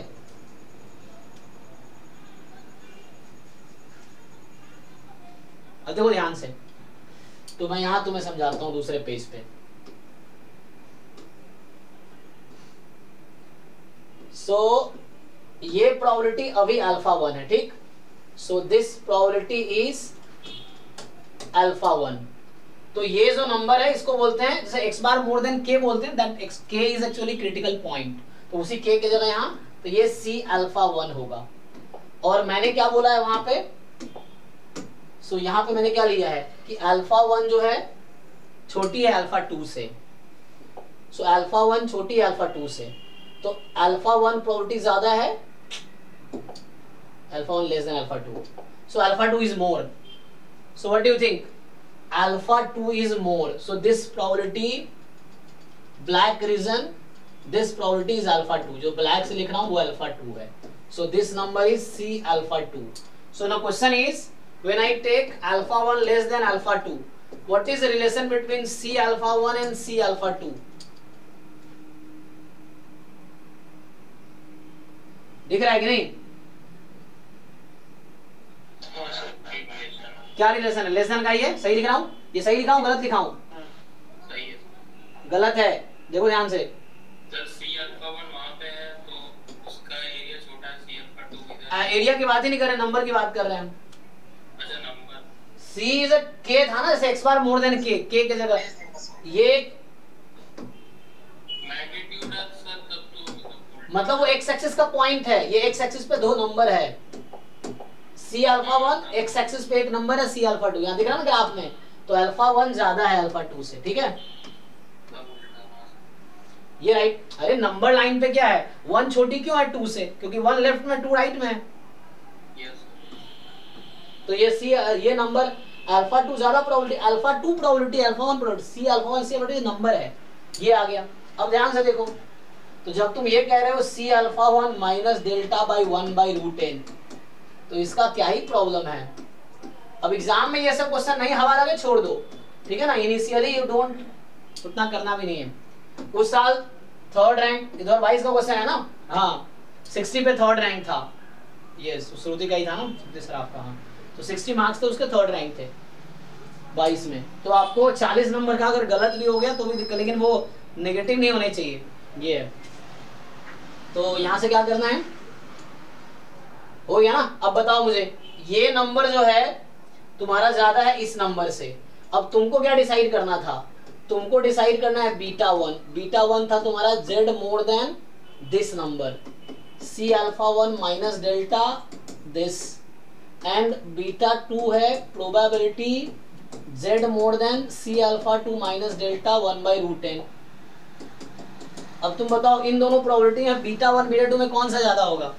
देखो ध्यान से, तो मैं यहां तुम्हें समझाता हूं दूसरे पेज पे। सो ये प्रोबेबिलिटी अभी अल्फा 1 है। ठीक, so this probability is alpha 1। तो ये जो नंबर है इसको बोलते हैं, जैसे x bar more than k बोलते हैं, that k is actually critical point. तो उसी k के जगह यहाँ तो ये c अल्फा 1 होगा। और मैंने क्या बोला है वहां पे, सो यहाँ पे मैंने क्या लिया है कि अल्फा 1 जो है छोटी है अल्फा 2 से। सो अल्फा 1 छोटी है अल्फा 2 से, तो अल्फा 1 प्रोबेबिलिटी ज्यादा है, alpha 1 less then alpha 2। So alpha 2 is more. So what do you think, alpha 2 is more. So this probability black reason, this probability is alpha 2। जो black से लिख रहा हूं वो अल्फा 2 है। So this number is c alpha 2। So now question is, when I take alpha 1 less than alpha 2, what is the relation between C alpha 1 and C alpha 2? दिख रहा है कि नहीं? क्या रिलेशन है? लेस देन का ही है, सही लिख रहा हूं? ये सही लिखा हूं गलत लिखा हूं? सही है। गलत है, देखो ध्यान से। जब C alpha 1 वहां पे है तो उसका एरिया छोटा एरिया की बात ही नहीं कर रहे, नंबर की बात कर रहे हैं हम। अच्छा नंबर सी इज अ के था ना, जैसे एक्स बार मोर देन के की जगह ये मैग्नीट्यूड है सर, तब तो मतलब वो एक्स एक्सिस का पॉइंट है, ये एक्स एक्सिस पे 2 नंबर है, सी अल्फा 1 एक्स एक्सिस पे एक नंबर है, सी अल्फा 2 यहाँ दिख रहा है ना ग्राफ में, तो अल्फा 1 ज्यादा है अल्फा 2 से, ठीक है ये राइट। अरे नंबर लाइन पे क्या है, 1 छोटी क्यों है 2 से, क्योंकि 1 लेफ्ट में 2 राइट में है, तो ये सी ये नंबर अल्फा 2 ज्यादा probability, alpha 2 probability alpha 1 probability, c alpha 1 c alpha 2 number है, ये आ गया। अब ध्यान से देखो, तो जब तुम ये कह रहे हो c alpha 1 minus delta by 1 by root n, तो इसका क्या ही प्रॉब्लम है। अब एग्जाम में ये सब क्वेश्चन नहीं हवाला में छोड़ दो, ठीक है ना, इनिशियली यू डोंट उतना करना भी नहीं है। उस साल 3rd रैंक, 2022 का क्वेश्चन है ना, हाँ 60 पे 3rd रैंक था, ये श्रुति का ही था ना सराफ का, हाँ तो 60 मार्क्स थे उसके 3rd रैंक थे 22 में, तो आपको 40 नंबर का अगर गलत भी हो गया तो भी दिक्कत, लेकिन वो नेगेटिव नहीं होने चाहिए, ये है। तो यहाँ से क्या करना है, हो गया ना। अब बताओ मुझे, ये नंबर जो है तुम्हारा ज्यादा है इस नंबर से, अब तुमको क्या डिसाइड करना था, तुमको डिसाइड करना है बीटा 1, बीटा 1 था तुम्हारा z more than this number, c alpha 1 minus delta this, and beta 2 है probability z more than c alpha 2 minus delta 1 by root n। अब तुम बताओ इन दोनों प्रोबेबिलिटी में बीटा 1 बीटा 2 में कौन सा ज्यादा होगा,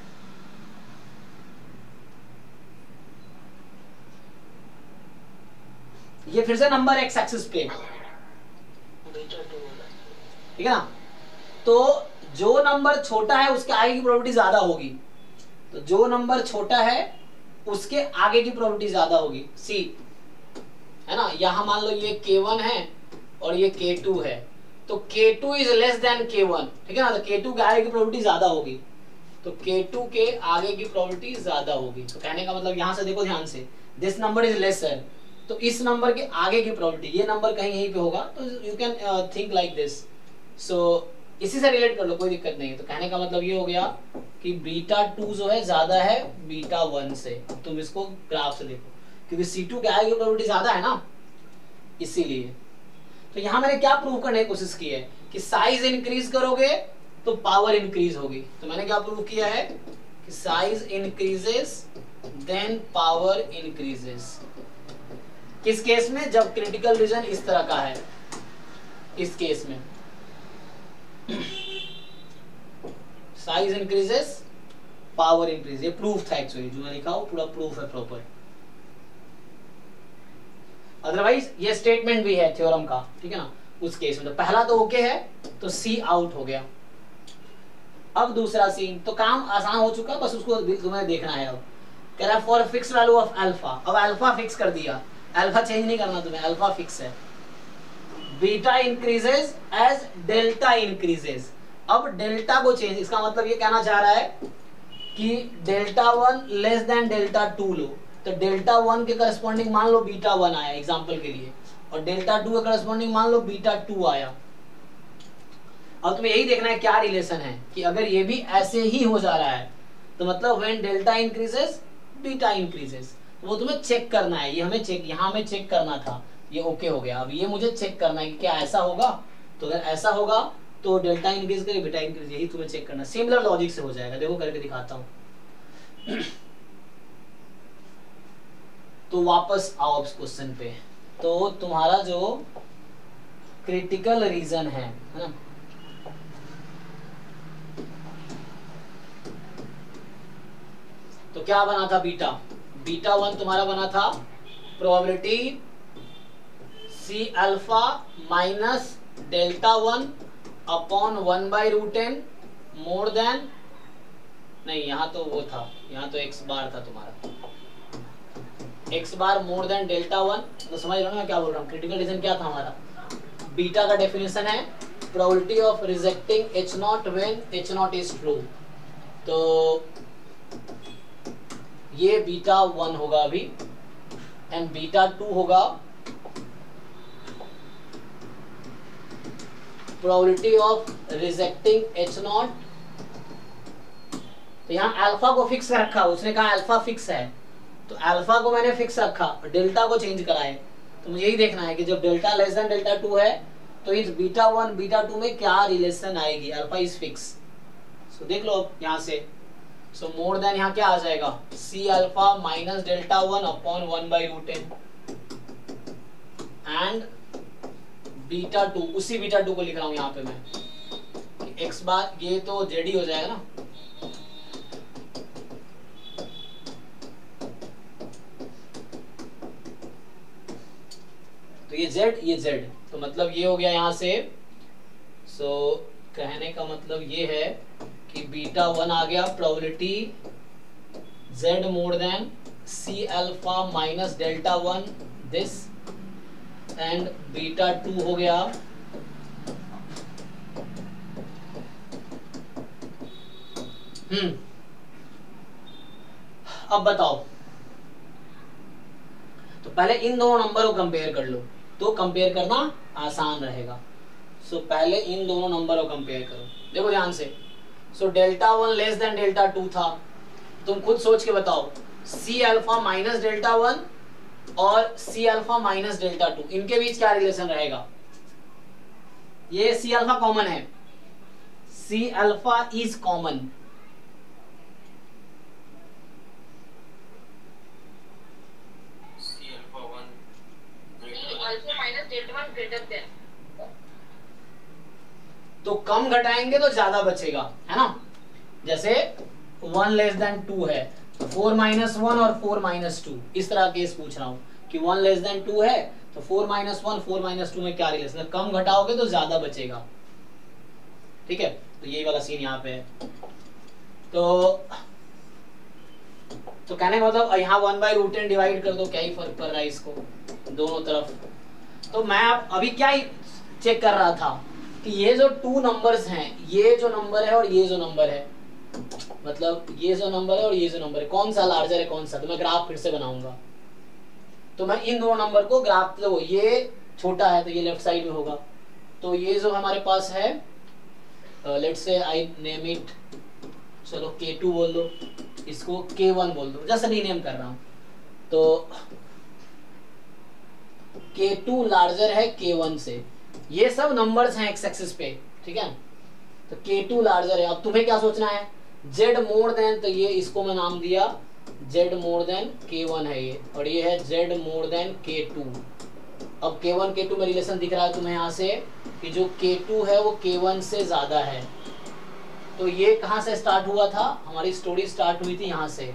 ये फिर से नंबर एक्स एक्सिस पे, ठीक है ना, तो जो नंबर छोटा है उसके आगे की प्रोबेबिलिटी ज्यादा होगी, तो जो नंबर छोटा है उसके आगे की प्रोबेबिलिटी ज्यादा होगी, सी है ना। यहां मान लो ये k1 है और ये k2 है, तो k2 is less then k1, ठीक है ना, तो k2 के आगे की प्रोबेबिलिटी ज्यादा होगी, तो k2 के आगे की प्रोबेबिलिटी ज्यादा होगी। तो कहने का मतलब यहां से देखो ध्यान से, दिस नंबर इज लेसर, तो इस नंबर के आगे की प्रोबेबिलिटी, ये नंबर कहीं यहीं पे होगा, तो you can think like this, so इसी से रिलेट कर लो, कोई दिक्कत नहीं है। तो कहने का मतलब ये हो गया कि बीटा 2 जो है ज्यादा है बीटा 1 से। अब तुम इसको ग्राफ से देखो, क्योंकि C2 के आगे की प्रोबेबिलिटी ज्यादा है ना, इसीलिए। तो यहां मैंने क्या प्रूव करने की कोशिश की है कि साइज इंक्रीज करोगे तो पावर इंक्रीज होगी। तो मैंने क्या प्रूव किया है कि size increases then power increases. किस केस में, जब क्रिटिकल रीजन इस तरह का है, इस केस में साइज इंक्रीजेस पावर इंक्रीज, ये प्रूफ था एक्चुअली, जो मैं लिखा हूं पूरा प्रूफ है प्रॉपर। अदरवाइज ये स्टेटमेंट भी है थ्योरम का, ठीक है ना, उस केस में। तो पहला तो ओके है, तो सी आउट हो गया। अब दूसरा सीन, तो काम आसान हो चुका, बस उसको तुम्हें देखना है। अब कह रहा है for fix value of alpha, अब अल्फा फिक्स कर दिया, अल्फा चेंज नहीं करना तुम्हें, अल्फा फिक्स है। Beta increases as delta increases, अब डेल्टा को चेंज, इसका मतलब ये कहना चाह रहा है कि डेल्टा 1 लेस देन डेल्टा 2 लो, तो डेल्टा 1 के करस्पॉन्डिंग मान लो बीटा 1 आया एग्जांपल के लिए, और डेल्टा 2 के करस्पॉन्डिंग मान लो बीटा 2 आया। अब तुम्हें यही देखना है क्या रिलेशन है, कि अगर ये भी ऐसे ही हो जा रहा है तो मतलब when delta increases beta increases, वो तुम्हें चेक करना है। ये हमें चेक, यहाँ हमें चेक करना था, ये ओके हो गया। अब ये मुझे चेक करना है कि क्या ऐसा होगा, तो अगर ऐसा होगा तो डेल्टा इंक्रीज करे बीटा इंक्रीज, यही तुम्हें चेक करना। सिमिलर लॉजिक से हो जाएगा, देखो करके दिखाता हूँ। तो वापस आओ अब क्वेश्चन पे। तो तुम्हारा जो क्रिटिकल रीजन है ना, तो क्या बना था बीटा, बीटा 1 तुम्हारा बना था probability c alpha minus delta 1 upon 1 by root n more than, नहीं यहाँ तो वो था, यहाँ तो x बार था तुम्हारा, x bar more then delta 1। तो समझ लो ना मैं क्या बोल रहा हूँ। क्रिटिकल रीजन क्या था हमारा, बीटा का डेफिनेशन है probability of rejecting H0 when H0 is true. तो ये बीटा 1 होगा अभी, एंड बीटा 2 होगा प्रोबेबिलिटी ऑफ रिजेक्टिंग H0 तो यहाँ अल्फा को फिक्स रखा, उसने कहा अल्फा फिक्स है, तो अल्फा को मैंने फिक्स रखा, डेल्टा को चेंज कराए। तो मुझे यही देखना है कि जब डेल्टा लेस देन डेल्टा 2 है तो इस बीटा 1 बीटा 2 में क्या रिलेशन आएगी, अल्फा इज फिक्स। सो देख लो अब यहाँ से, सो मोर देन यहाँ क्या आ जाएगा, c alpha minus delta 1 upon 1/√n and beta 2, उसी बीटा 2 को लिख रहा हूं यहाँ पे मैं, एक्स बार ये तो जेड ही हो जाएगा ना, तो ये जेड ये जेड, तो मतलब ये हो गया यहाँ से। सो कहने का मतलब ये है कि बीटा 1 आ गया, probability z more than c alpha minus delta 1 this, and beta 2 हो गया अब बताओ, तो पहले इन दोनों नंबर को कंपेयर कर लो, तो कंपेयर करना आसान रहेगा। सो पहले इन दोनों नंबर को कंपेयर करो, देखो ध्यान से। So delta 1 less than delta 2 था, तुम खुद सोच के बताओ, सी अल्फा माइनस डेल्टा 1 और सी अल्फा माइनस डेल्टा 2, इनके बीच क्या रिलेशन रहेगा? ये सी अल्फा कॉमन है, सी अल्फा इज कॉमन, तो कम घटाएंगे तो ज्यादा बचेगा, है ना। जैसे 1 लेस देन 2 है, 4 माइनस 1 और 4 माइनस 2, इस तरह केस पूछ रहा हूं कि 1 लेस देन 2 है तो 4 माइनस 1 4 माइनस 2 में क्या रिलेशन है, कम घटाओगे तो ज्यादा बचेगा, ठीक है। तो यही वाला सीन यहाँ पे है। तो कहने का मतलब यहाँ 1/√n डिवाइड कर दो, क्या ही फर्क पड़ रहा है इसको दोनों तरफ। तो मैं अभी क्या ही चेक कर रहा था कि ये जो 2 नंबर्स हैं, ये जो नंबर है और ये जो नंबर है, मतलब ये जो नंबर है और ये जो नंबर है, कौन सा लार्जर है कौन सा, तो मैं ग्राफ फिर से बनाऊंगा। तो मैं इन दोनों नंबर को ग्राफ, तो ये छोटा है तो ये लेफ्ट साइड में होगा, तो ये जो हमारे पास है, let's say I name it, चलो K2 बोल दो, इसको K1 बोल दो, जैसे रीनेम कर रहा हूं। तो K2 लार्जर है K1 से, ये सब नंबर्स हैं एक्स एक्सिस पे, ठीक है। तो K2 लार्जर है, अब तुम्हें क्या सोचना है, Z मोर देन, तो ये इसको मैं नाम दिया Z मोर देन K1 है ये, और ये है Z मोर देन K2। अब K1 K2 में रिलेशन दिख रहा है तुम्हें यहाँ से कि जो K2 है वो K1 से ज्यादा है। तो ये कहाँ से स्टार्ट हुआ था, हमारी स्टोरी स्टार्ट हुई थी यहाँ से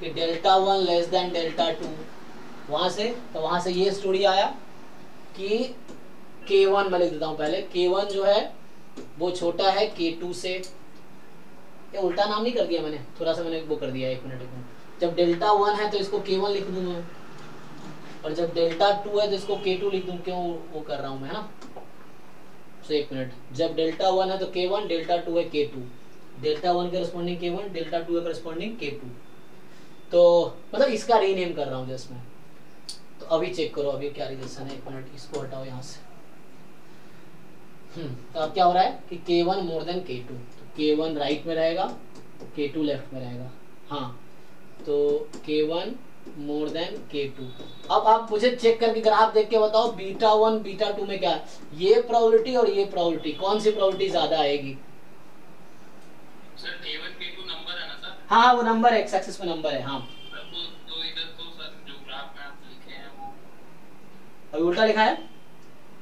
कि डेल्टा 1 लेस देन डेल्टा 2, वहां से, तो वहां से ये स्टोरी आया कि K1 मैं लिख देता हूँ पहले, K1 जो है वो छोटा है K2 से, ये उल्टा नाम नहीं कर दिया मैंने, थोड़ा सा मैंने वो कर दिया, एक मिनट। जब डेल्टा 1 है तो इसको K1 लिख दूं मैं, और जब डेल्टा 2 है तो इसको K2 लिख दूं, क्यों वो कर रहा हूं मैं, है ना। तो एक मिनट, जब डेल्टा 1 है तो K1, डेल्टा 2 है K2, डेल्टा 1 के करस्पॉन्डिंग K1, डेल्टा 2 के करस्पॉन्डिंग K2। तो मतलब इसका रीनेम कर रहा हूँ जस्ट मैं। तो अभी चेक करो अभी क्या रिलेशन है, एक मिनट इसको हटाओ यहाँ से। तो अब क्या हो रहा है कि K1 मोर देन K2, तो K1 राइट में रहेगा, K2 लेफ्ट में रहेगा, हाँ। तो K1 मोर देन K2। अब आप मुझे चेक करके ग्राफ देख के बताओ, बीटा 1 बीटा 2 में क्या है, ये प्रोबेबिलिटी और ये प्रोबेबिलिटी, कौन सी प्रोबेबिलिटी ज्यादा आएगी? सर K1 K2 नंबर है ना सर? हाँ वो नंबर है, एक्स एक्सिस पे नंबर है, हाँ। तो इधर तो सर जो ग्राफ में आप लिखे हैं वो अभी उल्टा लिखा है,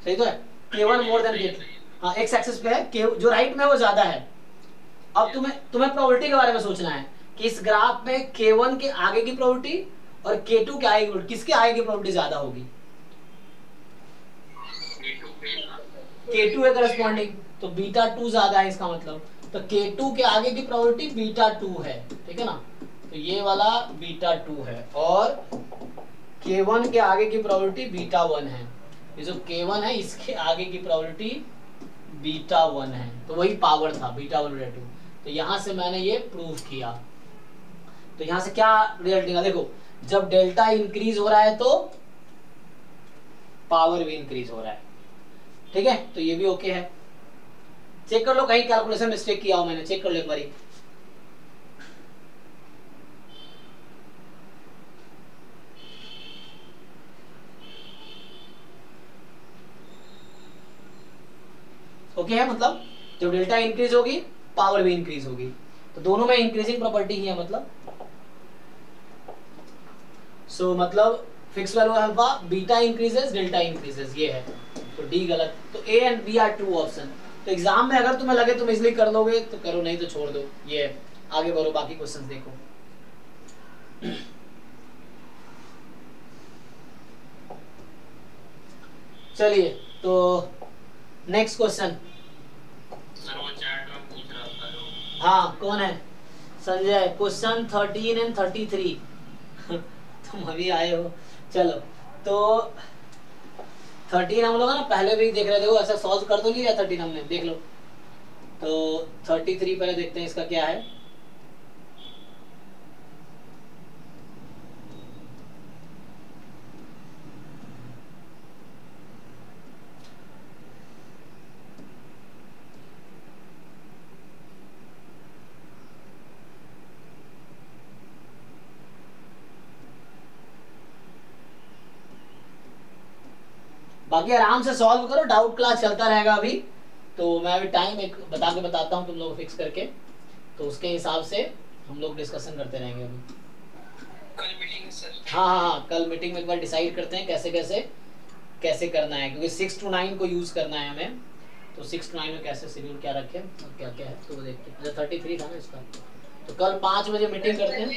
सही तो है, K1 मोर देन K2, हाँ एक्स एक्सिस पे है, जो राइट में है वो ज्यादा है। अब तुम्हें प्रोबेबिलिटी के बारे में सोचना है कि इस ग्राफ में K1 के आगे की प्रोबेबिलिटी और K2 के आगे की प्रोबेबिलिटी, किसके आगे की प्रोबेबिलिटी ज्यादा होगी? K2 है करस्पॉन्डिंग, तो बीटा 2 ज्यादा है इसका मतलब, तो K2 के आगे की प्रोबेबिलिटी बीटा 2 है, ठीक है ना। तो ये वाला बीटा 2 है, और K1 के आगे की प्रोबेबिलिटी बीटा 1 है, ये जो K1 है इसके आगे की प्रोबेबिलिटी बीटा 1 है, तो वही पावर था बीटा 1 बीटा 2। तो यहां से मैंने ये प्रूव किया। तो यहां से क्या रिजल्ट निकला, देखो जब डेल्टा इंक्रीज हो रहा है तो पावर भी इंक्रीज हो रहा है, ठीक है। तो ये भी ओके है, चेक कर लो कहीं कैलकुलेशन मिस्टेक किया हो मैंने, चेक कर लो एक बारी। ओके है, मतलब जब डेल्टा इंक्रीज होगी पावर भी इंक्रीज होगी, तो दोनों में इंक्रीजिंग प्रॉपर्टी ही है मतलब। सो मतलब fix value alpha beta increases delta increases, ये है। तो डी गलत, तो A and B are true option. तो एग्जाम में अगर तुम्हें लगे तुम इजिली कर लोगे तो करो, नहीं तो छोड़ दो। ये है, आगे बढ़ो, बाकी क्वेश्चंस देखो। चलिए तो नेक्स्ट क्वेश्चन। सर वो चैट में पूछ रहा था। हाँ कौन है? संजय। क्वेश्चन 13 एंड 33 तुम अभी आए हो। चलो तो 13 हम लोग ना पहले भी देख रहे थे, वो ऐसा सॉल्व कर तो लिया 13 हमने, देख लो। तो 33 पहले देखते हैं इसका क्या है। बाकी आराम से सॉल्व करो, डाउट क्लास चलता रहेगा अभी। तो मैं अभी टाइम एक बता के बताता हूँ तुम लोग फिक्स करके, तो उसके हिसाब से हम लोग डिस्कशन करते रहेंगे अभी। कल मीटिंग है सर। हाँ, कल मीटिंग में एक बार डिसाइड करते हैं कैसे करना है, क्योंकि 6 to 9 को यूज करना है हमें। तो 6 to 9 में कैसे शेड्यूल क्या रखें और क्या क्या है तो वो देखते हैं। अच्छा 33 था ना इसका, तो कल 5 बजे मीटिंग करते हैं।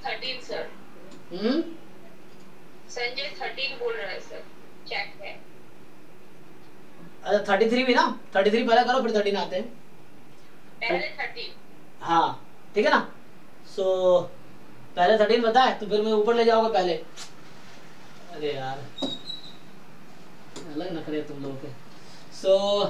13 सर। संजय 13 बोल रहा है सर, चेक है। अच्छा 33 भी ना, 33 पहले करो फिर 13 आते हैं। पहले 13। हाँ ठीक है ना। सो पहले 13 बताए तो फिर मैं ऊपर ले जाऊंगा पहले। अरे यार अलग नखरे तुम लोगों के। सो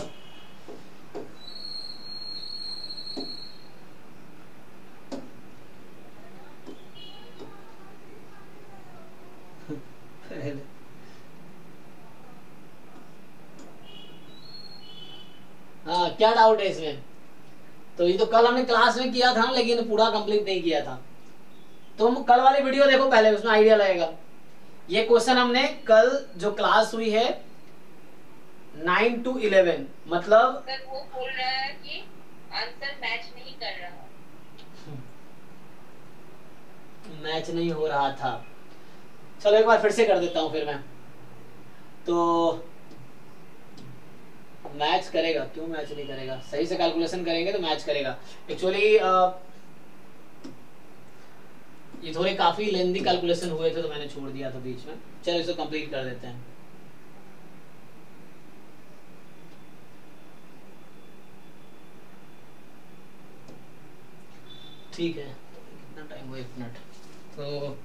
पहले हाँ क्या डाउट है इसमें? तो ये तो कल हमने क्लास में किया था ना, लेकिन पूरा कंप्लीट नहीं किया था। तुम कल वाली वीडियो देखो पहले, उसमें आइडिया लगेगा। ये क्वेश्चन हमने कल जो क्लास हुई है 9 to 11, मतलब सर वो बोल रहा है कि आंसर मैच नहीं कर रहा। मैच नहीं हो रहा था। चलो एक बार फिर से कर देता हूं फिर मैं। तो मैच करेगा, क्यों मैच नहीं करेगा? सही से कैलकुलेशन करेंगे तो मैच करेगा। एक्चुअली ये थोड़े काफी लेंदी कैलकुलेशन हुए थे तो मैंने छोड़ दिया था बीच में। चलो इसे कंप्लीट कर देते हैं। ठीक है, कितना टाइम हुआ? 1 मिनट। तो